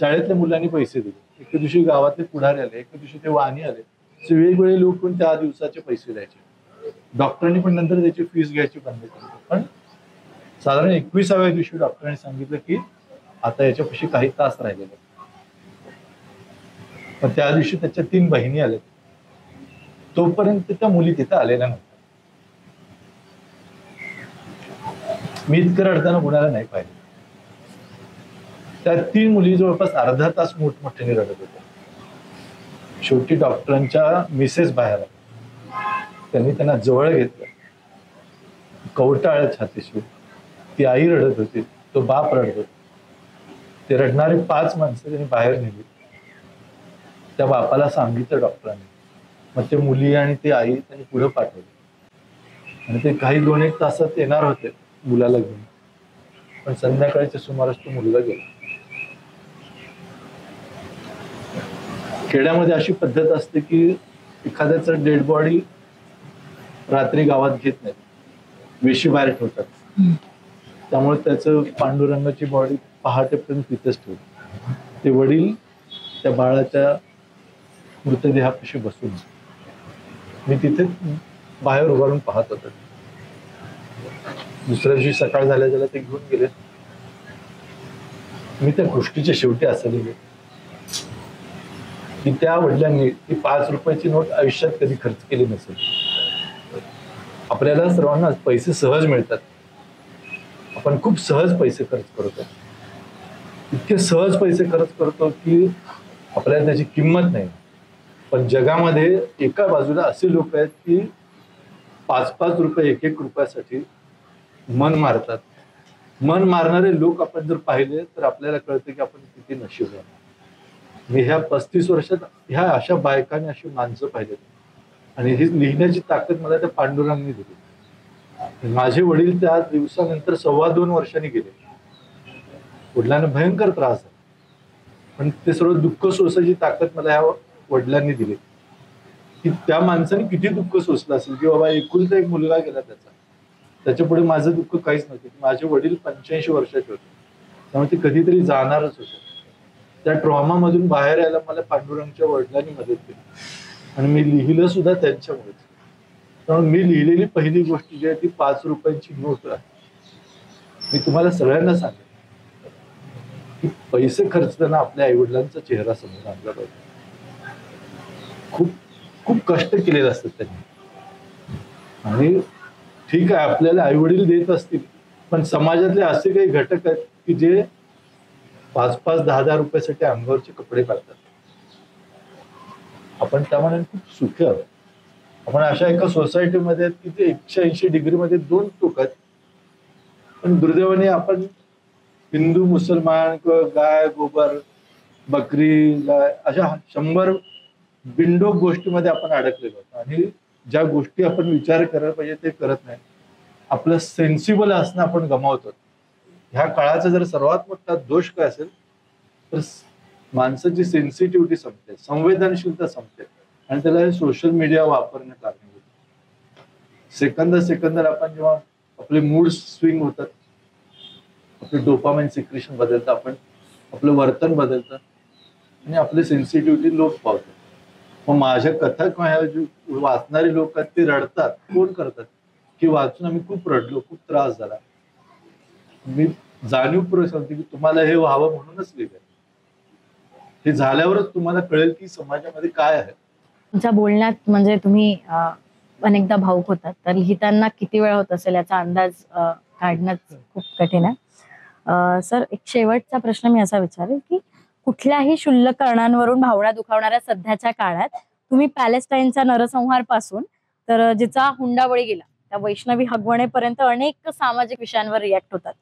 शाळेतल्या मुलांनी पैसे दिले. एके दिवशी गावातले पुढारी आले, एके दिवशी ते वाणी आले. वेगवेगळे लोक त्या दिवसाचे पैसे द्यायचे. डॉक्टरांनी पण नंतर त्याची फीस घ्यायची बंद केली. पण साधारण 21व्या दिवशी डॉक्टरांनी सांगितलं की आता याच्यापाशी काही तास राहिलेले. पण त्या दिवशी त्याच्या 3 बहिणी आल्या. तोपर्यंत त्या मुली तिथं आलेल्या नव्हत्या. मी इतकं रडताना कुणाला नाही पाहिजे. त्या 3 मुली जवळपास अर्धा तास मोठमोठ्याने रडत होत्या. शेवटी डॉक्टरांच्या मिसेस बाहेर आल्या. त्यांनी त्यांना जवळ घेतलं, कवटाळ्या छातीशी. ती आई रडत होती, तो बाप रडत होता. ते रडणारी 5 माणसं त्यांनी बाहेर नेली. त्या बापाला सांगितलं डॉक्टरांनी. मग ते मुली आणि ती आई त्यांनी पुढे पाठवली. आणि ते काही 2-1 तासात येणार होते मुलाला घेऊन. पण संध्याकाळच्या सुमारास तो मुलगा गेला. खेड्यामध्ये अशी पद्धत असते की एखाद्याचं डेड बॉडी रात्री गावात घेत नाहीत, वेशी बाहेर ठेवतात. त्यामुळे त्याचं पांडुरंगाची बॉडी पहाटेपर्यंत तिथेच ठेवली. ते वडील त्या बाळाच्या मृतदेहापाशी बसून मी तिथे बाहेर उभारून पाहत होतो. दुसऱ्या दिवशी सकाळ झाल्या झाल्या ते घेऊन गेले. मी त्या गोष्टीच्या शेवटी असं लिहिले की त्या वडिलांनी ती 5 रुपयाची नोट आयुष्यात कधी खर्च केली नसेल. आपल्याला सर्वांना पैसे सहज मिळतात, आपण खूप सहज पैसे खर्च करतो, इतके सहज पैसे खर्च करतो की आपल्याला त्याची किंमत नाही. पण जगामध्ये एका बाजूला असे लोक आहेत की 5-5 रुपये 1-1 रुपयासाठी मन मारतात. मन मारणारे लोक आपण जर पाहिले तर आपल्याला कळतं की आपण किती नशीबवान. मी ह्या 35 वर्षात ह्या अशा बायकांनी अशी माणसं पाहिलेत आणि ही लिहिण्याची ताकद मला त्या पांडुरंगाने दिली. माझे वडील त्या दिवसानंतर 2.25 वर्षांनी गेले. वडिलांना भयंकर त्रास झाला, पण ते सर्व दुःख सोसायची ताकद मला ह्या वडिलांनी दिली. की त्या माणसाने किती दुःख सोसलं असेल की बाबा एकुलता एक मुलगा गेला त्याच्या पुढे माझं दुःख काहीच नव्हतं. माझे वडील 85 वर्षाचे होते, त्यामुळे ते कधीतरी जाणारच होते. त्या ट्रॉमा मधून बाहेर यायला मला पांडुरंगच्या वडिलांनी मदत केली आणि मी लिहिलं सुद्धा त्यांच्यामुळेच. त्यामुळे मी लिहिलेली पहिली गोष्ट जी आहे ती 5 रुपयांची नोट आहे. मी तुम्हाला सगळ्यांना सांगेन की पैसे खर्चताना आपल्या आईवडिलांचा चेहरा समोर आणला पाहिजे. खूप खूप कष्ट केलेले असतात त्यांनी. आणि ठीक आहे, आपल्याला आईवडील देत असतील, पण समाजातले असे काही घटक आहेत की जे 5-5, 10-10 रुपयासाठी अंगावरचे कपडे काढतात. आपण त्यामुळे खूप सुखी आहोत. आपण अशा एका सोसायटीमध्ये की ते 180 डिग्रीमध्ये 2 टोक आहेत. पण दुर्दैवाने आपण हिंदू मुसलमान किंवा गाय गोबर बकरी गाय अशा 100 बिंडोक गोष्टीमध्ये आपण अडकलेलो आहोत. आणि ज्या गोष्टी आपण विचार करायला पाहिजे ते करत नाही. आपलं सेन्सिबल असणं आपण गमावतो. ह्या काळाचा जर सर्वात मोठा दोष काय असेल तर माणसाची सेन्सिटिव्हिटी संपते, संवेदनशीलता संपते आणि त्याला सोशल मीडिया वापरणे कारणीभूत. सेकंदाला आपण जेव्हा आपले मूड स्विंग होतात, आपले डोपामाइन सिक्रेशन बदलतं, आपण आपलं वर्तन बदलतं आणि आपली सेन्सिटिव्हिटी लोप पावते. मग माझ्या कथा किंवा वाचणारे लोक आहेत ते रडतात. कोण करतात की वाचून आम्ही खूप रडलो, खूप त्रास झाला. मी जाणीवपूर्वक सांगते की तुम्हाला हे व्हावं म्हणूनच लिहिलंय. हे झाल्यावरच तुम्हाला कळेल की समाजामध्ये काय आहे. तुमच्या बोलण्यात म्हणजे तुम्ही अनेकदा भावुक होतात, तर लिहिताना किती वेळ होत असेल याचा अंदाज काढणं खूप कठीण आहे. सर, एक शेवटचा प्रश्न मी असा विचारेल की कुठल्याही क्षुल्लक कारणांवरून भावना दुखावणाऱ्या सध्याच्या काळात तुम्ही पॅलेस्टाईनचा नरसंहार पासून तर जिचा हुंडाबळी गेला त्या वैष्णवी हगवणेपर्यंत अनेक सामाजिक विषयांवर रिॲक्ट होतात.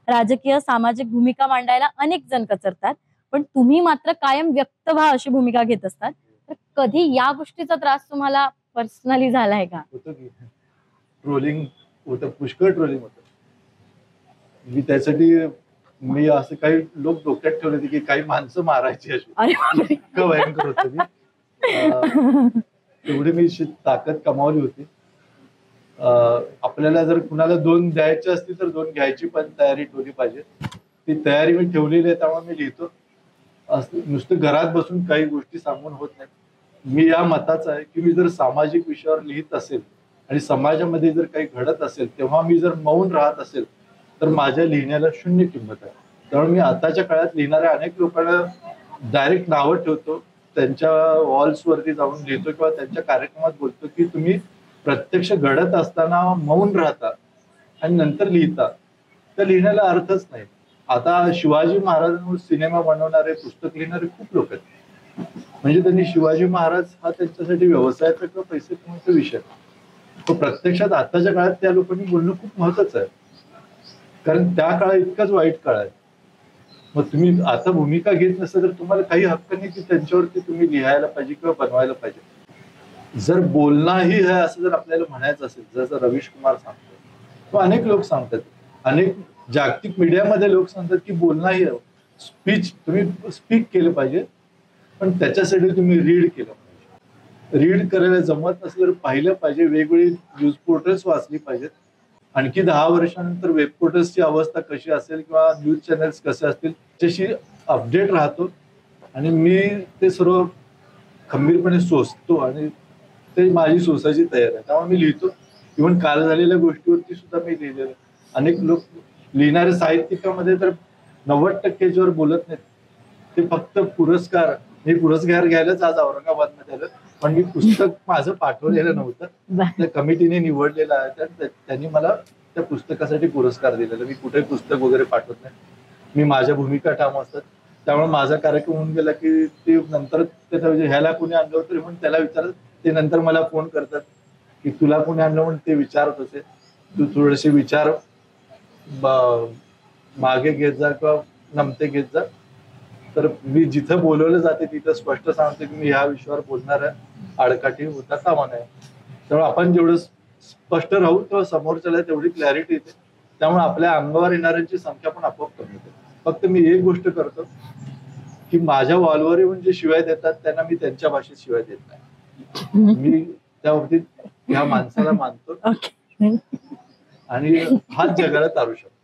राजकीय सामाजिक भूमिका मांडायला अनेक जण कचरतात, पण तुम्ही मात्र कायम व्यक्त व्हा अशी भूमिका घेत असतात. तर कधी या गोष्टीचा त्रास तुम्हाला पर्सनली झालाय का? होतं की ट्रोलिंग होतं, पुष्कळ ट्रोलिंग होतं. मी त्यासाठी मी असं काही लोक डोक्यात ठेवले होते की काही माणसं मारायची अशी. अरे बापरे. इतकं भयंकर होतं. मी एवढी मी ताकद कमावली होती. आपल्याला जर कुणाला 2 द्यायचे असतील तर 2 घ्यायची पण तयारी ठेवली पाहिजे. ती तयारी मी ठेवलेली आहे, त्यामुळे मी लिहितो. नुसतं घरात बसून काही गोष्टी सांगून होत नाही. मी या मताचा आहे की मी जर सामाजिक विषयावर लिहित असेल आणि समाजामध्ये जर काही घडत असेल तेव्हा मी जर मौन राहत असेल तर माझ्या लिहिण्याला 0 किंमत आहे. त्यामुळे मी आताच्या काळात लिहिणाऱ्या अनेक लोकांना डायरेक्ट नावं ठेवतो, त्यांच्या वॉल्सवरती जाऊन लिहितो किंवा त्यांच्या कार्यक्रमात बोलतो की तुम्ही प्रत्यक्ष घडत असताना मौन राहता आणि नंतर लिहिता, त्या लिहिण्याला अर्थच नाही. आता शिवाजी महाराजांवर सिनेमा बनवणारे, पुस्तक लिहिणारे खूप लोक आहेत. म्हणजे त्यांनी शिवाजी महाराज हा त्यांच्यासाठी व्यवसायाचा किंवा पैसे कमवण्याचा विषय. तो प्रत्यक्षात आताच्या काळात त्या लोकांनी बोलणं खूप महत्वाचं आहे, कारण त्या काळात इतकाच वाईट काळ आहे. मग तुम्ही आता भूमिका घेत नसेल तर तुम्हाला काही हक्क नाही की त्यांच्यावरती तुम्ही लिहायला पाहिजे किंवा बनवायला पाहिजे. जर बोलणंही आहे असं जर आपल्याला म्हणायचं असेल, जसं रवीश कुमार सांगतो किंवा अनेक लोक सांगतात, अनेक जागतिक मीडियामध्ये लोक सांगतात की बोलणंही आहे, स्पीच तुम्ही स्पीक केलं पाहिजे, पण त्याच्यासाठी तुम्ही रीड केलं पाहिजे. रीड करायला जमत नसेल तर पाहिलं पाहिजे, वेगवेगळी न्यूज पोर्टल्स वाचली पाहिजेत. आणखी 10 वर्षानंतर वेब पोर्टल्सची अवस्था कशी असेल किंवा न्यूज चॅनल्स कसे असतील त्याच्याशी अपडेट राहतो. आणि मी ते सर्व खंबीरपणे सोसतो आणि ते माझी सोसायची तयार आहे. त्यामुळे मी लिहितो. इव्हन काल झालेल्या गोष्टीवरती सुद्धा मी लिहिलेलं. अनेक लोक लिहिणारे साहित्यिकामध्ये तर 90% बोलत नाहीत. ते फक्त पुरस्कार, मी पुरस्कार घ्यायलाच आज औरंगाबादमध्ये आलो, पण मी पुस्तक माझं पाठवलेलं नव्हतं, त्या कमिटीने निवडलेलं आहे. तर त्यांनी मला त्या पुस्तकासाठी पुरस्कार दिलेला. मी कुठे पुस्तक वगैरे पाठवत नाही. मी माझ्या भूमिका ठाम असतात. त्यामुळे माझा कार्यक्रम होऊन गेला की ते नंतर ह्याला कोणी आणलं तरी म्हणून त्याला विचारत, ते नंतर मला फोन करतात की तुला कोणी आणलं म्हणून ते विचारत होते. तू थोडेसे विचार मागे घेत जा किंवा नमते घेत जा. तर मी जिथं बोलवलं जाते तिथं स्पष्ट सांगते की मी ह्या विषयावर बोलणार आहे, आडकाठी होता कामा नये. त्यामुळे आपण जेवढं स्पष्ट राहू तेव्हा समोरच्याला तेवढी क्लॅरिटी येते. त्यामुळे आपल्या अंगावर येणाऱ्यांची संख्या पण आपोआप कमी होते. फक्त मी एक गोष्ट करतो की माझ्या वॉलवर येऊन जे शिवाय देतात त्यांना मी त्यांच्या भाषेत शिवाय देत नाही. मी त्या बाबतीत ह्या माणसाला मानतो आणि हाच जगाला तारू शकतो.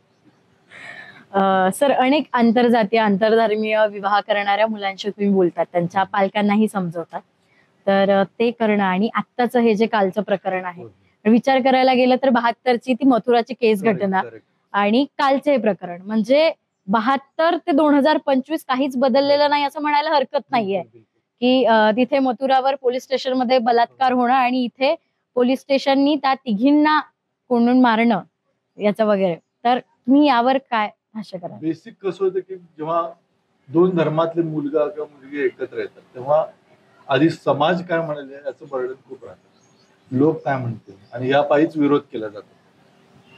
सर, अनेक आंतरजातीय आंतरधर्मीय विवाह करणाऱ्या मुलांशी तुम्ही बोलतात, त्यांच्या पालकांनाही समजवतात. तर ते करणं आणि आत्ताचं हे जे कालचं प्रकरण आहे, विचार करायला गेलं तर 72ची ती मथुराची केस घटना आणि कालचे हे प्रकरण, म्हणजे 72 ते 2025 काहीच बदललेलं नाही असं म्हणायला हरकत नाहीये. की तिथे मथुरावर पोलीस स्टेशनमध्ये बलात्कार होणं आणि इथे पोलीस स्टेशननी त्या तिघींना कोंडून मारणं याचं वगैरे. तर तुम्ही यावर काय भाष्य करा? बेसिक कसं होतं की जेव्हा दोन धर्मातले मुलगा किंवा मुलगी एकत्र येतात तेव्हा आधी समाज काय म्हणाले याचं बर्डन खूप राहतं. लोक काय म्हणतील आणि या पायीच विरोध केला जातो.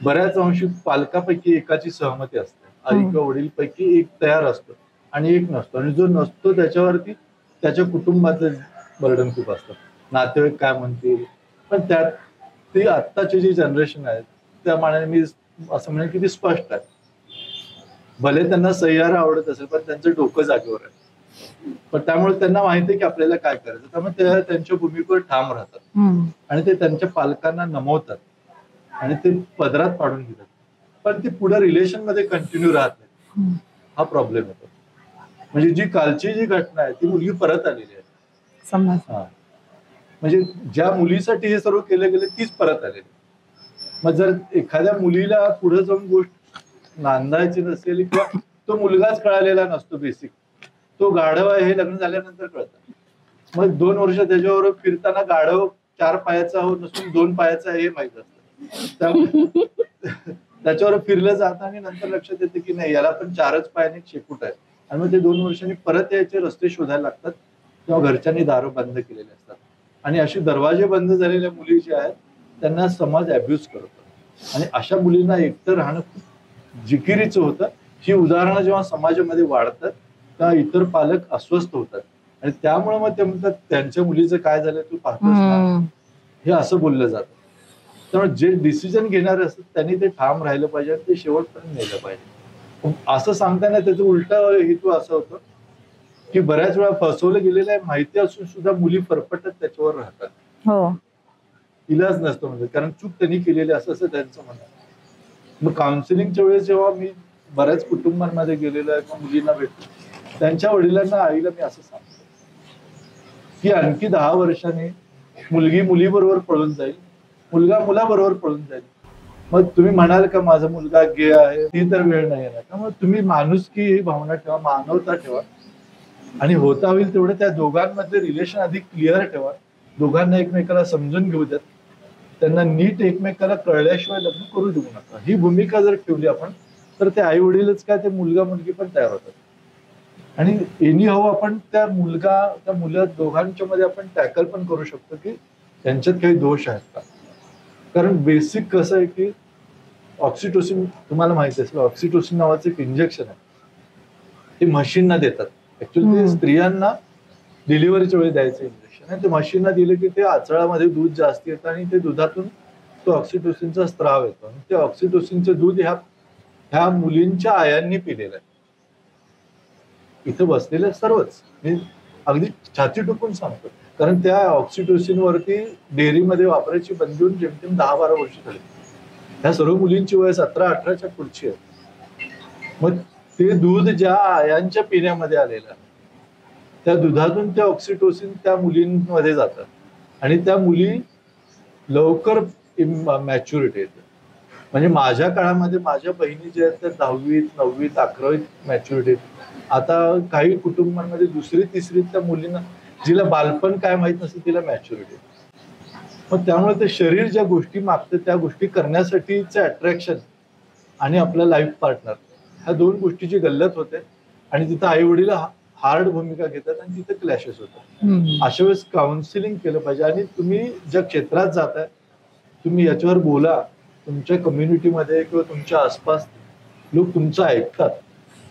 बऱ्याच अंशी पालकापैकी एकाची सहमती असते, आई किंवा वडील पैकी एक तयार असतो आणि एक नसतो, आणि जो नसतो त्याच्यावरती त्याच्या कुटुंबाचं बर्डन खूप असतं. नातेवाईक काय म्हणतील, पण त्यात ती आत्ताची जी जनरेशन आहे त्या मानाने मी असं म्हणेन की ती स्पष्ट आहे. भले त्यांना सह्यारा आवडत असेल पण त्यांचं डोकं जागेवर आहे. पण त्यामुळे त्यांना माहिती आहे की आपल्याला काय करायचं, त्यामुळे ते त्यांच्या भूमिकेवर ठाम राहतात आणि ते त्यांच्या पालकांना नमवतात आणि ते पदरात पाडून घेतात. पण ते पुढे रिलेशन मध्ये कंटिन्यू राहत नाही, हा प्रॉब्लेम येतो. म्हणजे जी कालची जी घटना आहे ती मुलगी परत आलेली आहे. म्हणजे ज्या मुलीसाठी हे सर्व केले गेले तीच परत आलेली. मग जर एखाद्या मुलीला पुढे जाऊन गोष्ट नांदायची नसेल किंवा तो मुलगाच कळालेला नसतो, बेसिक तो गाढव आहे हे लग्न झाल्यानंतर कळतं. मग 2 वर्ष त्याच्यावर फिरताना गाढव 4 पायाचा नसून 2 पायाचा आहे हे माहित असतं. त्याच्यावर फिरलं जातं आणि नंतर लक्षात येते की नाही, याला पण 4च पायाने शेपूट आहे. आणि मग ते 2 वर्षांनी परत यायचे रस्ते शोधायला लागतात किंवा घरच्यांनी दार बंद केलेले असतात. आणि अशी दरवाजे बंद झालेल्या मुली ज्या आहेत त्यांना समाज अब्यूज करतो आणि अशा मुलींना एकटं राहणं खूप जिकिरीचं होतं. ही उदाहरणं जेव्हा समाजामध्ये वाढतात तेव्हा इतर पालक अस्वस्थ होतात आणि त्यामुळे मग ते म्हणतात त्यांच्या मुलीचं काय झालं तू पाहतोस ना, हे असं बोललं जातं. त्यामुळे जे डिसिजन घेणारे असतात त्यांनी ते ठाम राहिलं पाहिजे आणि ते शेवटपर्यंत नेलं पाहिजे. असं सांगताना त्याचं उलट हेतू असं होतं की बऱ्याच वेळा फसवलं गेलेलं आहे माहिती असून सुद्धा मुली फरफटत त्याच्यावर राहतात. हो, इलाज नसतो म्हणजे, कारण चूक त्यांनी केलेली असं त्यांचं म्हणणं. मग काउन्सिलिंगच्या वेळेस जेव्हा मी बऱ्याच कुटुंबांमध्ये गेलेलो आहे किंवा मुलींना भेटतो, त्यांच्या वडिलांना आईला मी असं सांगतो की आणखी 10 वर्षांनी मुलगी मुलीबरोबर पळून जाईल, मुलगा मुलाबरोबर पळून जाईल. मग तुम्ही म्हणाल का माझा मुलगा गे आहे, ती तर वेळ नाही येणार. त्यामुळे तुम्ही माणुसकी ही भावना ठेवा, मानवता ठेवा आणि होता होईल तेवढं त्या दोघांमध्ये रिलेशन अधिक क्लिअर ठेवा. दोघांना एकमेकाला समजून घेऊ द्या, त्यांना नीट एकमेकाला कळल्याशिवाय लग्न करू देऊ नका. ही भूमिका जर ठेवली आपण तर ते आई वडीलच काय, ते मुलगा मुलगी पण तयार होतात. आणि एनी हाऊ आपण त्या मुलं दोघांच्या मध्ये आपण टॅकल पण करू शकतो की त्यांच्यात काही दोष आहेत का. कारण बेसिक कसं आहे की ऑक्सिटोसिन, तुम्हाला माहिती असेल, ऑक्सिटोसिन नावाचं एक इंजेक्शन आहे, ते म्हशींना देतात. ऍक्च्युअली ते स्त्रियांना डिलिव्हरीच्या वेळी द्यायचं इंजेक्शन आहे. ते म्हशींना दिलं की ते आचळामध्ये दूध जास्त येतं आणि ते दुधातून तो ऑक्सिटोसिनचा स्त्राव येतो. आणि ते ऑक्सिटोसिनचं दूध ह्या मुलींच्या आयांनी पिलेलं आहे. इथं बसलेले सर्वच, मी अगदी छाती टोकून सांगतो, कारण त्या ऑक्सिटोसिन वरती डेअरीमध्ये वापरायची बंदी होऊन जेमतेम 10-12 वर्ष झाली. ह्या सर्व मुलींची वय 17-18च्या पुढची आहे. मग ते दूध ज्या आयांच्या पिण्यामध्ये आलेलं त्या दुधातून ते ऑक्सिटोसिन त्या मुलींमध्ये जातं आणि त्या मुली लवकर मॅच्युरिटी येते. म्हणजे माझ्या काळामध्ये माझ्या बहिणी ज्या आहेत त्या 10वीत 9वीत 11वीत मॅच्युरिटी. आता काही कुटुंबांमध्ये 2री 3रीत त्या मुलींना, जिला बालपण काय माहित नसतं, तिला मॅच्युरिटी. मग त्यामुळे ते शरीर ज्या गोष्टी मागते त्या गोष्टी करण्यासाठीचं अट्रॅक्शन आणि आपला लाईफ पार्टनर, ह्या 2 गोष्टीची गल्लत होते आणि तिथं आई वडील हार्ड भूमिका घेतात आणि तिथे क्लॅशेस होतात. अशा वेळेस काउन्सिलिंग केलं पाहिजे. आणि तुम्ही ज्या क्षेत्रात जाताय तुम्ही याच्यावर बोला. तुमच्या कम्युनिटीमध्ये किंवा तुमच्या आसपास लोक तुमचं ऐकतात.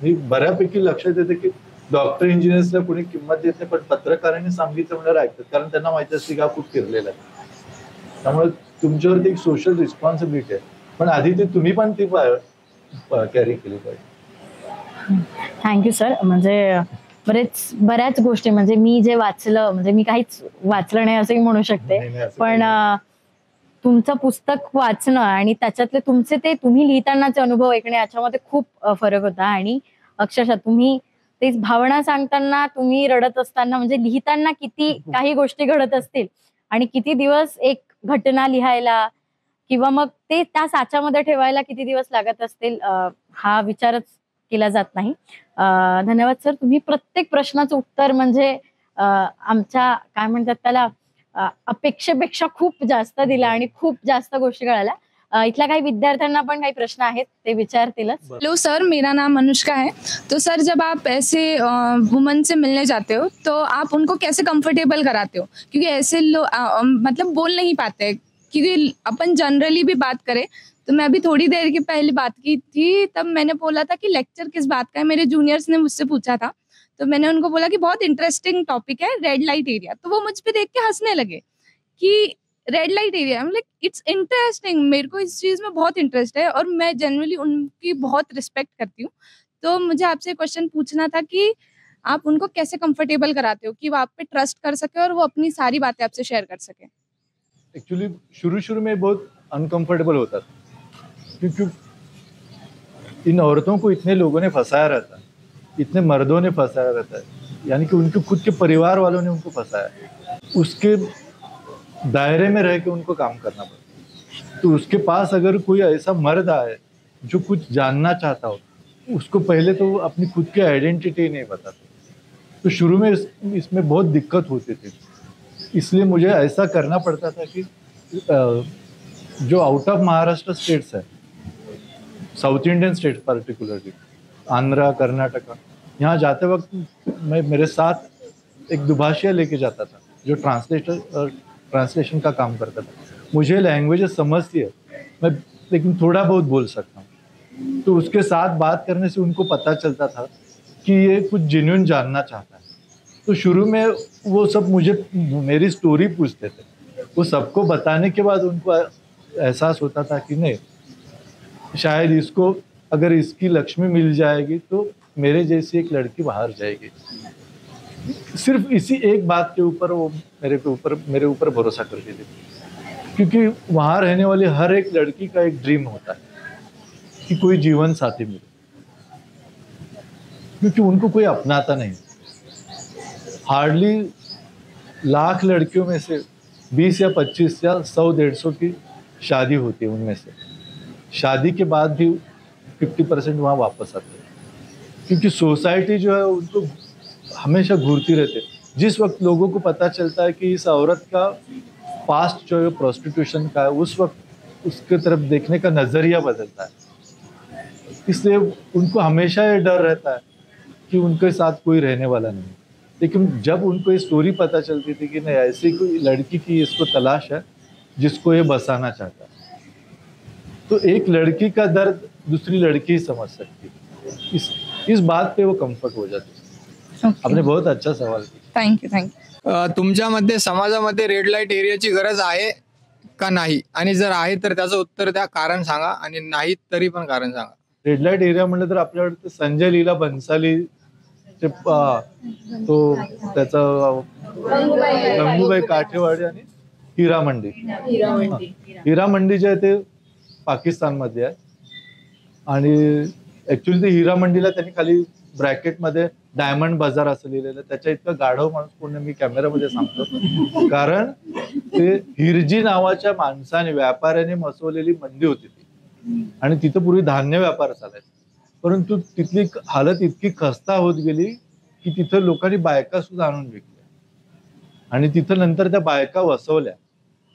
मी बऱ्यापैकी लक्षात येते की डॉक्टर इंजिनियर्सला कोणी किंमत देत नाही, पण पत्रकारांनी सांगितलं म्हणल्यावर ऐकतात, कारण त्यांना माहिती असते की हा खूप फिरलेला आहे. त्यामुळे तुमच्यावरती एक सोशल रिस्पॉन्सिबिलिटी आहे, पण आधी ती तुम्ही पण ती कॅरी केली पाहिजे. Thank you sir. म्हणजे बऱ्याच गोष्टी, म्हणजे मी जे वाचलं, म्हणजे मी काहीच वाचलं नाही असंही म्हणू शकते, पण तुमचं पुस्तक वाचणं आणि त्याच्यातले तुमचे ते तुम्ही लिहितानाचे अनुभव ऐकणे याच्यामध्ये खूप फरक होता. आणि अक्षरशः तुम्ही तेच भावना सांगताना, तुम्ही रडत असताना, म्हणजे लिहिताना किती काही गोष्टी घडत असतील आणि किती दिवस एक घटना लिहायला किंवा मग ते त्या साच्यामध्ये ठेवायला किती दिवस लागत असतील, हा विचारच केला जात नाही. धन्यवाद सर. तुम्ही प्रत्येक प्रश्नाचं उत्तर म्हणजे आमच्या काय म्हणतात त्याला अपेक्षेपेक्षा खूप जास्त दिला आणि खूप जास्त गोष्टी कळाल्या. इथल्या काही विद्यार्थ्यांना पण काही प्रश्न आहेत, ते विचारतीलच. हेलो सर, मेरा नाम अनुष्का है. तो सर, जब आप ऐसे वुमन से मिलने जाते हो तो आप उनको कैसे कंफर्टेबल कराते हो? क्योंकि ऐसे लोग मतलब बोल नहीं पाते, क्योंकि अपन जनरली भी बात करें तो मैं अभी थोड़ी देर की पहले बात की थी, तब मैंने बोला था कि लेक्चर किस बात का है. मेरे जूनियर्स ने मुझसे पूछा था, तो मैंने उनको बोला कि बहुत इंटरेस्टिंग टॉपिक है, रेड लाइट एरिया. तो वो मुझ पे देख के हंसने लगे कि red light area. Like it's interesting, मेरे को इस चीज़ में बहुत इंटरेस्ट है और मैं जनरली उनकी बहुत रिस्पेक्ट करती हूँ. तो मुझे आपसे क्वेश्चन पूछना था कि आप उनको कैसे कंफर्टेबल कराते हो कि वो आप पे ट्रस्ट कर सके और वो अपनी सारी बातें आपसे शेयर कर सके? एक्चुअली शुरू में बहुत अनकंफर्टेबल होता था, क्योंकि इन औरतों को इतने लोगों ने फंसाया रहता है, इतने मर्दों ने फंसाया रहता है, यानी कि उनके खुद के परिवार वालों ने उनको फंसाया. उसके दायरे में रह के उनको काम करना पड़ता. तो उसके पास अगर कोई ऐसा मर्द आए जो कुछ जानना चाहता हो, उसको पहले तो अपनी खुद की आइडेंटिटी नहीं बताता. तो शुरू में इसमें बहुत दिक्कत होती थी. इसलिए मुझे ऐसा करना पड़ता था कि जो आउट ऑफ महाराष्ट्र स्टेट्स है, south Indian state particularly Andhra, Karnataka, यहाँ जाते वक्त मैं मेरे साथ एक दुभाषिया लेके जाता था जो ट्रांसलेशन का काम करता था. मुझे लैंग्वेजेस समझती है मैं, लेकिन थोड़ा बहुत बोल सकता हूँ. तो उसके साथ बात करने से उनको पता चलता था कि ये कुछ जेन्युइन जानना चाहता है. तो शुरू में वो सब मुझे मेरी स्टोरी पूछते थे. वो सबको बताने के बाद उनको एहसास होता था कि नहीं, शायद इसको अगर इसकी लक्ष्मी मिल जाएगी तो मेरे जैसी एक लड़की बाहर जाएगी. सिर्फ इसी एक बात के ऊपर वो मेरे ऊपर भरोसा करती थी, क्योंकि वहाँ रहने वाली हर एक लड़की का एक ड्रीम होता है कि कोई जीवन साथी मिले, क्योंकि उनको कोई अपनाता नहीं. हार्डली लाख लड़कियों में से 20 या 25 या 100-150 की शादी होती है. उनमें से शादी के बाद भी 50% वहाँ वापस आते हैं, क्योंकि सोसाइटी जो है उनको हमेशा घूरती रहती है. जिस वक्त लोगों को पता चलता है कि इस औरत का पास्ट जो है प्रोस्टिट्यूशन का है, उस वक्त उसके तरफ देखने का नज़रिया बदलता है. इसलिए उनको हमेशा ये डर रहता है कि उनके साथ कोई रहने वाला नहीं. लेकिन जब उनको ये स्टोरी पता चलती थी कि नहीं, ऐसी कोई लड़की की इसको तलाश है जिसको ये बसाना चाहता है, तो एक लड़की का दर्द दूसरी लड़की ही समझ सकती है. इस बात पे वो कंफर्ट हो जाती है. आपने बहुत अच्छा सवाल किया. थँक्यू. तुमच्यामध्ये समाजामध्ये रेड लाईट एरियाची गरज आहे का नाही, आणि जर आहे तर त्याचं उत्तर द्या, कारण सांगा, आणि नाही तरी पण कारण सांगा. रेड लाईट एरिया म्हटलं तर आपल्याकडे संजय लीला भन्साली तो त्याचा गंगूबाई काठेवाडी आणि हिरा मंडी. हिरा मंडी जे आहे ते पाकिस्तानमध्ये आहे, आणि ऍक्च्युली ते हिरा मंडीला त्यांनी खाली ब्रॅकेटमध्ये डायमंड बाजार असं लिहिलेलं, त्याच्या इतकं गाढव माणूस कोणी मी कॅमेऱ्यामध्ये सांगतो. कारण ते हिरजी नावाच्या माणसाने, व्यापाऱ्याने बसवलेली मंडी होती ती, आणि तिथं पूर्वी धान्य व्यापार चालायचा. परंतु तिथली हालत इतकी खस्ता होत गेली की तिथं लोकांनी बायका सुद्धा आणून विकल्या, आणि तिथं नंतर त्या बायका वसवल्या.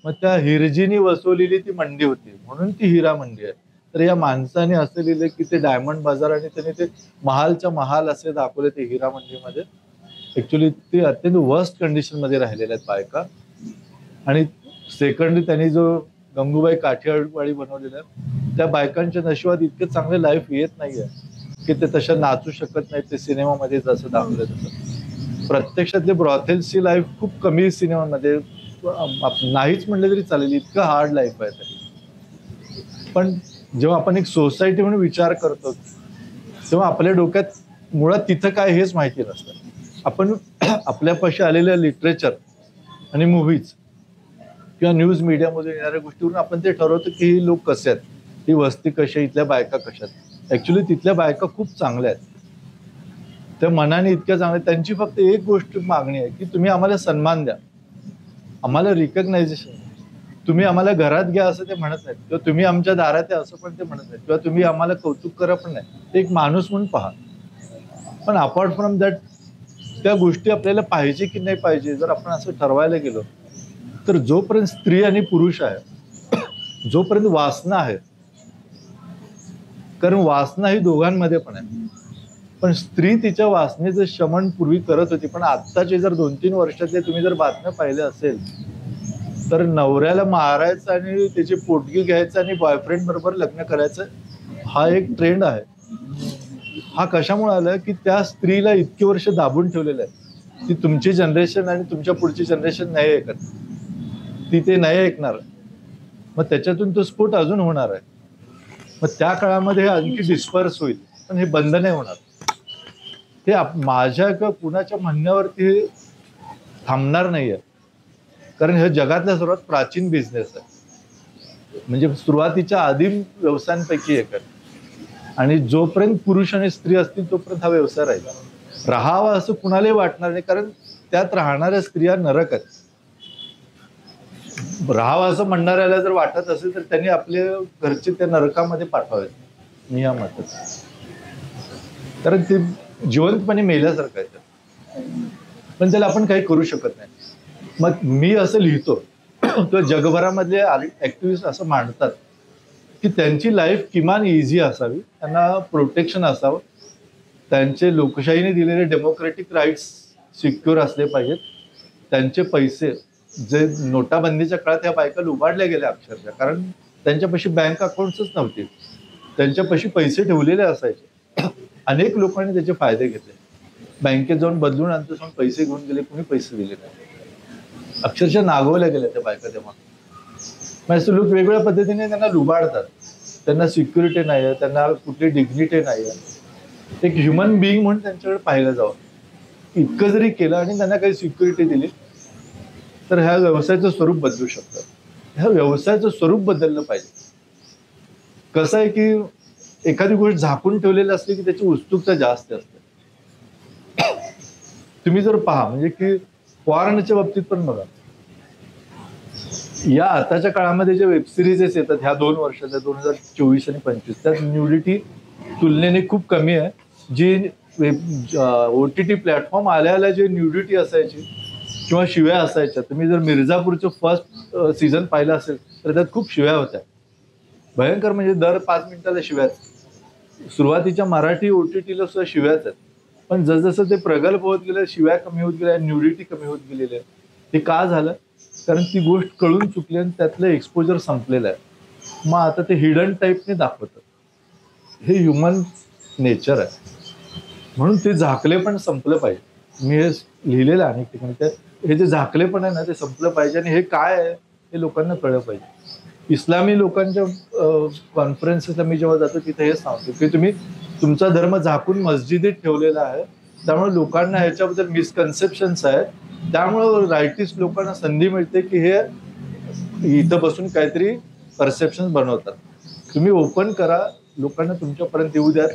मग त्या हिरजीनी वसवलेली ती मंडी होती, म्हणून ती हिरा मंडी आहे. तर या माणसाने असं लिहिलं की ते डायमंड बाजार, आणि त्याने ते महालच्या महाल असे दाखवले ते हिरा मंडीमध्ये. ऍक्च्युली ते अत्यंत वर्स्ट कंडिशन मध्ये राहिलेल्या आहेत बायका. आणि सेकंडली त्यांनी जो गंगूबाई काठियावाडी बनवलेला आहे, त्या बायकांच्या नशिबात इतके चांगले लाईफ येत नाहीये की ते तशा नाचू शकत नाहीत ते सिनेमामध्ये जसं दाखवलं तसं. प्रत्यक्षातली ब्रॉथेल्सची लाईफ खूप कमी सिनेमामध्ये, नाहीच म्हणलं तरी चालेल, इतकं हार्ड लाईफ आहे ते. पण जेव्हा आपण एक सोसायटी म्हणून विचार करतो तेव्हा आपल्या डोक्यात मुळात तिथं काय हेच माहिती नसतं. आपण आपल्यापाशी आलेल्या लिटरेचर आणि मूव्हीज किंवा न्यूज मीडियामध्ये येणाऱ्या गोष्टीवरून आपण ते ठरवतो की ही लोक कसे आहेत, ही वस्ती कशी आहे, इथल्या बायका कशा आहेत. ऍक्च्युली तिथल्या बायका खूप चांगल्या आहेत, त्या मनाने इतक्या चांगल्या. त्यांची फक्त एक गोष्ट मागणी आहे की तुम्ही आम्हाला सन्मान द्या, आम्हाला रिकग्नायझेशन, तुम्ही आम्हाला घरात घ्या असं ते म्हणत नाहीत, किंवा तुम्ही आमच्या दारात आहे असं पण ते म्हणत नाहीत, किंवा तुम्ही आम्हाला कौतुक करा पण नाही, ते एक माणूस म्हणून पहा. पण अपार्ट फ्रॉम दॅट त्या गोष्टी आपल्याला पाहिजे की नाही पाहिजे जर आपण असं ठरवायला गेलो तर जोपर्यंत स्त्री आणि पुरुष आहे, जोपर्यंत वासना आहे, कारण वासना ही दोघांमध्ये पण आहे, पण स्त्री तिच्या वासनेचं शमन पूर्वी करत होती. पण आत्ताचे जर 2-3 वर्षातले तुम्ही जर बातम्या पाहिल्या असेल तर नवऱ्याला मारायचं आणि त्याची पोटगी घ्यायचं आणि बॉयफ्रेंड बरोबर लग्न करायचं, हा एक ट्रेंड आहे. हा कशामुळे आला की त्या स्त्रीला इतकी वर्ष दाबून ठेवलेलं आहे, ती तुमची जनरेशन आणि तुमच्या पुढची जनरेशन नाही ऐकत, ती ते नाही ऐकणार. मग त्याच्यातून तो स्फोट अजून होणार आहे. मग त्या काळामध्ये हे आणखी डिस्पर्स होईल, पण हे बंद नाही होणार. ते माझ्या किंवा कुणाच्या म्हणण्यावरती थांबणार नाहीये, कारण हे जगातल्या सर्वात प्राचीन बिझनेस आहे, म्हणजे सुरुवातीच्या आदिम व्यवसायांपैकी एक आहे. आणि जोपर्यंत पुरुष आणि स्त्री असतील तोपर्यंत हा व्यवसाय राहील. राहावा असं कुणालाही वाटणार नाही, कारण त्यात राहणाऱ्या स्त्रिया नरक आहेत. राहावं असं म्हणणाऱ्याला जर वाटत असेल तर त्यांनी आपले घरचे त्या नरकामध्ये पाठवावेत, मी या मतात. कारण ते जिवंतपणे मेल्यासारखं आहे, पण त्याला आपण काही करू शकत नाही. मग मी असं लिहितो किंवा जगभरामधले ऍक्टिव्हिस्ट असं मांडतात की त्यांची लाईफ किमान इझी असावी, त्यांना प्रोटेक्शन असावं, त्यांचे लोकशाहीने दिलेले डेमोक्रेटिक राईट्स सिक्युअर असले पाहिजेत, त्यांचे पैसे जे नोटाबंदीच्या काळात ह्या बायका लुबाडल्या गेल्या अक्षरशः, कारण त्यांच्यापाशी बँक अकाउंट्सच नव्हते, त्यांच्यापाशी पैसे ठेवलेले असायचे. अनेक लोकांनी त्याचे फायदे घेतले, बँकेत जाऊन बदलून आणतो सांगून पैसे घेऊन गेले, कोणी पैसे दिले नाही, अक्षरशः नागवल्या गेल्या त्या बायका. तेव्हा म्हणजे लोक वेगवेगळ्या पद्धतीने त्यांना लुबाडतात, त्यांना सिक्युरिटी नाही आहे, त्यांना कुठली डिग्निटी नाही आहे. एक ह्युमन बिईंग म्हणून त्यांच्याकडे पाहिलं जावं. इतकं जरी केलं आणि त्यांना काही सिक्युरिटी दिली तर ह्या व्यवसायाचं स्वरूप बदलू शकतं. ह्या व्यवसायाचं स्वरूप बदललं पाहिजे. कसं आहे की एखादी गोष्ट झाकून ठेवलेली असली की त्याची उत्सुकता जास्त असते. तुम्ही जर पहा म्हणजे की पॉर्नच्या बाबतीत पण बघा, या आताच्या काळामध्ये जे वेब सिरीजेस येतात ह्या 2 वर्षाच्या 2024 आणि 25, त्यात न्यूडिटी तुलनेने खूप कमी आहे. जी OTT प्लॅटफॉर्म आल्याला जे न्यूडिटी असायची किंवा शिव्या असायच्या, तुम्ही जर मिर्झापूरचं फर्स्ट सीझन पाहिलं असेल तर त्यात खूप शिव्या होत्या, भयंकर, म्हणजे दर 5 मिनिटाला शिव्याच. सुरुवातीच्या मराठी OTTला सुद्धा शिव्याच आहेत, पण जसजसं ते प्रगल्भ होत गेलं शिव्या कमी होत गेल्या, न्यूडिटी कमी होत गेलेली आहे. हे का झालं? कारण ती गोष्ट कळून चुकली आणि त्यातलं एक्सपोजर संपलेलं आहे. मग आता ते हिडन टाईपने दाखवतात. हे ह्युमन नेचर आहे, म्हणून ते झाकले पण संपलं पाहिजे. मी हे लिहिलेलं आहे अनेक ठिकाणी, हे जे झाकले पण आहे ना ते संपलं पाहिजे. आणि हे काय आहे हे लोकांना कळलं पाहिजे. इस्लामी लोकांच्या कॉन्फरन्सेसला मी जेव्हा जातो तिथे हे सांगतो की तुम्ही तुमचा धर्म झाकून मस्जिदीत ठेवलेला आहे, त्यामुळे लोकांना ह्याच्याबद्दल मिसकन्सेप्शन्स आहेत. त्यामुळे रायटिस्ट लोकांना संधी मिळते की हे इथं बसून काहीतरी परसेप्शन बनवतात. तुम्ही ओपन करा, लोकांना तुमच्यापर्यंत येऊ द्या,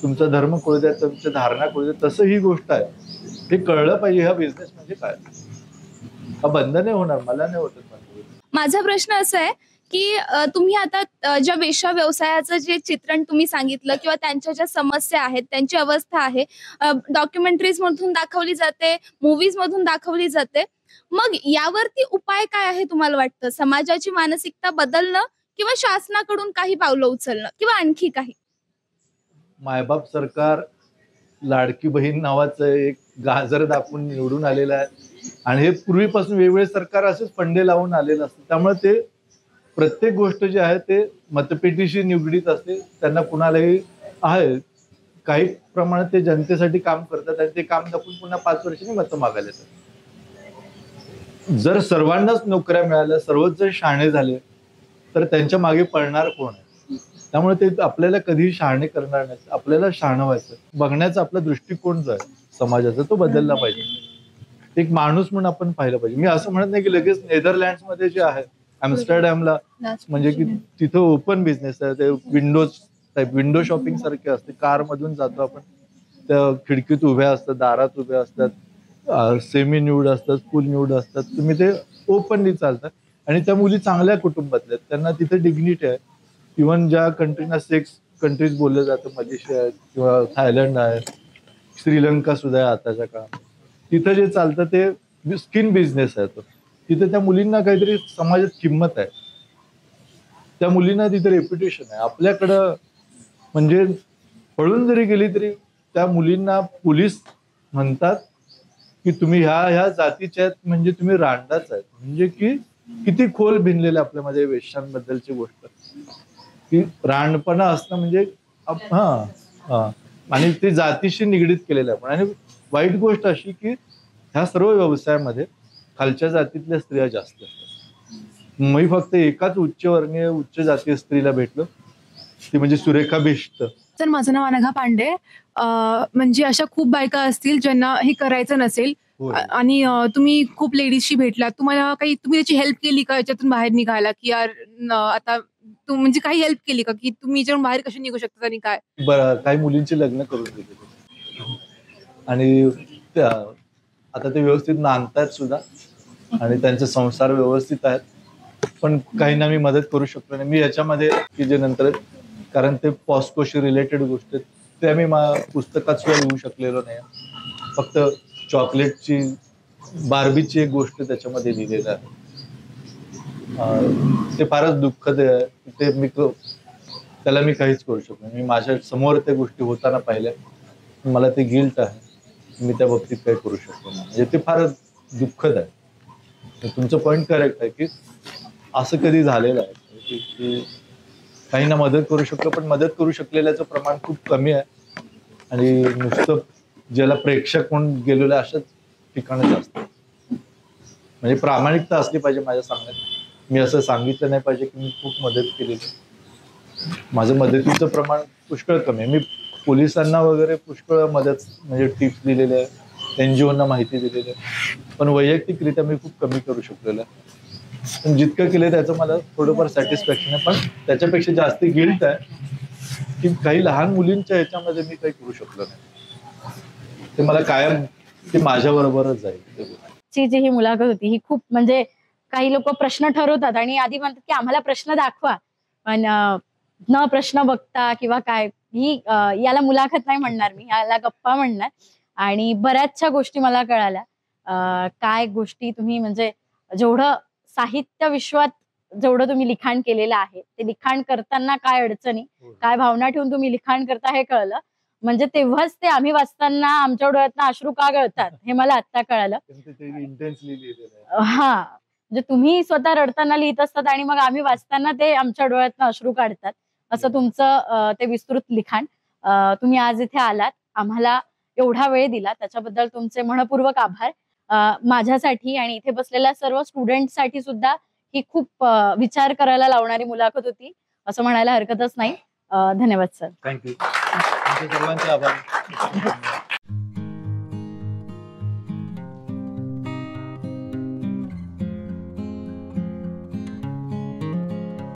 तुमचा धर्म कळू द्या, तुमच्या धारणा कळू द्या, तसं ही गोष्ट आहे. हे कळलं पाहिजे. हा बिझनेस म्हणजे काय, हा बंद नाही होणार, मला नाही होत. माझा प्रश्न असा आहे की तुम्ही आता ज्या वेश्या व्यवसायाचं जे चित्रण तुम्ही सांगितलं किंवा त्यांच्या ज्या समस्या आहेत, त्यांची अवस्था आहे, डॉक्युमेंटरीज मधून दाखवली जाते, मूवीज मधून दाखवली जाते, मग यावरती उपाय काय आहे तुम्हाला वाटतं? समाजाची मानसिकता बदलणं किंवा शासनाकडून काही पावलं उचलणं किंवा आणखी काही? मायबाप सरकार लाडकी बहीण नावाचं एक गाजर दाखवून निवडून आलेलं आहे आणि हे पूर्वीपासून वेगवेगळे सरकार असेच फंडे लावून आलेलं असतं. त्यामुळे ते प्रत्येक गोष्ट जी आहे ते मतपेटीशी निगडीत असते. त्यांना कुणालाही आहे काही प्रमाणात ते जनतेसाठी काम करतात आणि ते काम दाखवून पुन्हा 5 वर्षांनी मतं मागायला येतात. जर सर्वांनाच नोकऱ्या मिळाल्या, सर्वच जर शहाणे झाले तर त्यांच्या मागे पळणार कोण आहे? त्यामुळे ते आपल्याला कधीही शहाणे करणार नाही. आपल्याला शहाणं व्हायचं, बघण्याचा आपला दृष्टिकोन जो आहे समाजाचा तो बदलला पाहिजे. एक माणूस म्हणून आपण पाहिलं पाहिजे. मी असं म्हणत नाही की लगेच नेदरलँड्स मध्ये जे आहे एम्स्टरडॅमला म्हणजे की तिथं ओपन बिझनेस आहे, ते विंडोज टाईप विंडो शॉपिंग सारखे असते. कार मधून जातो आपण, त्या खिडकीत उभ्या असतात, दारात उभ्या असतात, सेमी न्यूड असतात, फुल न्यूड असतात. तुम्ही ते ओपनली चालतात आणि त्या मुली चांगल्या कुटुंबातल्या आहेत, त्यांना तिथे डिग्निटी आहे. इव्हन ज्या कंट्रीना सेक्स कंट्रीज बोललं जातं, मलेशिया आहे किंवा थायलंड आहे, श्रीलंका सुद्धा आहे आताच्या काळात, तिथं जे चालतं ते स्किन बिझनेस आहे. तो तिथे त्या मुलींना काहीतरी समाजात किंमत आहे, त्या मुलींना तिथे रेप्युटेशन आहे. आपल्याकडं म्हणजे पळून जरी गेली तरी त्या मुलींना पोलीस म्हणतात की तुम्ही ह्या जातीच्या आहेत, म्हणजे तुम्ही रांडाच आहेत. म्हणजे की किती खोल भिनलेलं आपल्यामध्ये वेश्यांबद्दलची गोष्ट की रांडपणा असणं म्हणजे आणि ते जातीशी निगडीत केलेलं आहे. आणि वाईट गोष्ट अशी की ह्या सर्व व्यवसायामध्ये खालच्या जातीतल्या स्त्रिया जास्त असतात. मी फक्त एकाच उच्चवर्णीय उच्च जातीय स्त्रीला भेटलो, ती म्हणजे सुरेखा बिष्ट. तर माझं नाव अनघा पांडे. म्हणजे अशा खूप बायका असतील ज्यांना हे करायचं नसेल आणि तुम्ही खूप लेडीजशी भेटलात, तुम्हाला काही तुम्ही त्याची हेल्प केली का याच्यातून बाहेर निघायला? की यार आता तू म्हणजे काही हेल्प केली का की तुम्ही याच्यातून बाहेर कशी निघू शकता आणि काय? बरं, काही मुलींची लग्न करून दिली आणि आता ते व्यवस्थित नांदतायत सुद्धा आणि त्यांचे संसार व्यवस्थित आहेत. पण काहींना मी मदत करू शकलो नाही. मी याच्यामध्ये की जे नंतर, कारण ते पॉस्कोशी रिलेटेड गोष्टी आहेत, ते आम्ही पुस्तकात सुद्धा लिहू शकलेलो नाही. फक्त चॉकलेटची बार्बीची एक गोष्ट त्याच्यामध्ये लिहिलेलं आहे. ते फारच दुःखद आहे. ते त्याला मी काहीच करू शकलो नाही. मी माझ्या समोर त्या गोष्टी होताना पाहिल्या, मला ते गिल्ट आहे, मी त्या बाबतीत काही करू शकतो नाही. म्हणजे ते फारच दुःखद आहे. तुमचं पॉईंट करेक्ट आहे की असं कधी झालेलं आहे की काहींना मदत करू शकतो, पण मदत करू शकलेल्याचं प्रमाण खूप कमी आहे आणि नुसतं ज्याला प्रेक्षक म्हणून गेलेलं अशाच ठिकाणच असतं. म्हणजे प्रामाणिकता असली पाहिजे माझ्या सांगण्यात. मी असं सांगितलं नाही पाहिजे की मी खूप मदत केलेली. माझं मदतीचं प्रमाण पुष्कळ कमी आहे. मी पोलिसांना वगैरे पुष्कळ मदत म्हणजे टिप्स दिलेले आहे, NGOना माहिती दिलेली आहे, पण वैयक्तिकरित्या मी खूप कमी करू शकलेलं आहे. पण जितकं केलं त्याचं मला थोडंफार सॅटिस्फॅक्शन आहे, पण त्याच्यापेक्षा जास्त गिल्ट आहे की काही लहान मुलींच्या ह्याच्यामध्ये मी काही करू शकलो नाही. ते मला कायम ते माझ्या बरोबरच जाईल. ची जी ही मुलाखत होती ही खूप म्हणजे काही लोक प्रश्न ठरवतात आणि आधी म्हणतात की आम्हाला प्रश्न दाखवा, पण न प्रश्न बघता किंवा काय, ही याला मुलाखत नाही म्हणणार मी, याला गप्पा म्हणणार. आणि बऱ्याचशा गोष्टी मला कळाल्या. काय गोष्टी तुम्ही म्हणजे जेवढं साहित्य विश्वात जेवढं तुम्ही लिखाण केलेलं आहे, ते लिखाण करताना काय अडचणी, काय भावना ठेवून तुम्ही लिखाण करता हे कळलं. म्हणजे तेव्हाच ते आम्ही वाचताना आमच्या डोळ्यातनं अश्रू का गळतात हे मला आता कळलं. हा, म्हणजे तुम्ही स्वतः रडताना लिहित असतात आणि मग आम्ही वाचताना ते आमच्या डोळ्यातनं अश्रू काढतात. असं तुमचं ते विस्तृत लिखाण. तुम्ही आज इथे आलात, आम्हाला एवढा वेळ दिला, त्याच्याबद्दल तुमचे मनपूर्वक आभार. माझ्यासाठी आणि इथे बसलेल्या सर्व स्टुडंटसाठी सुद्धा ही खूप विचार करायला लावणारी मुलाखत होती, असं म्हणायला हरकतच नाही. धन्यवाद सर. थँक्यू. सर्वांचे आभार.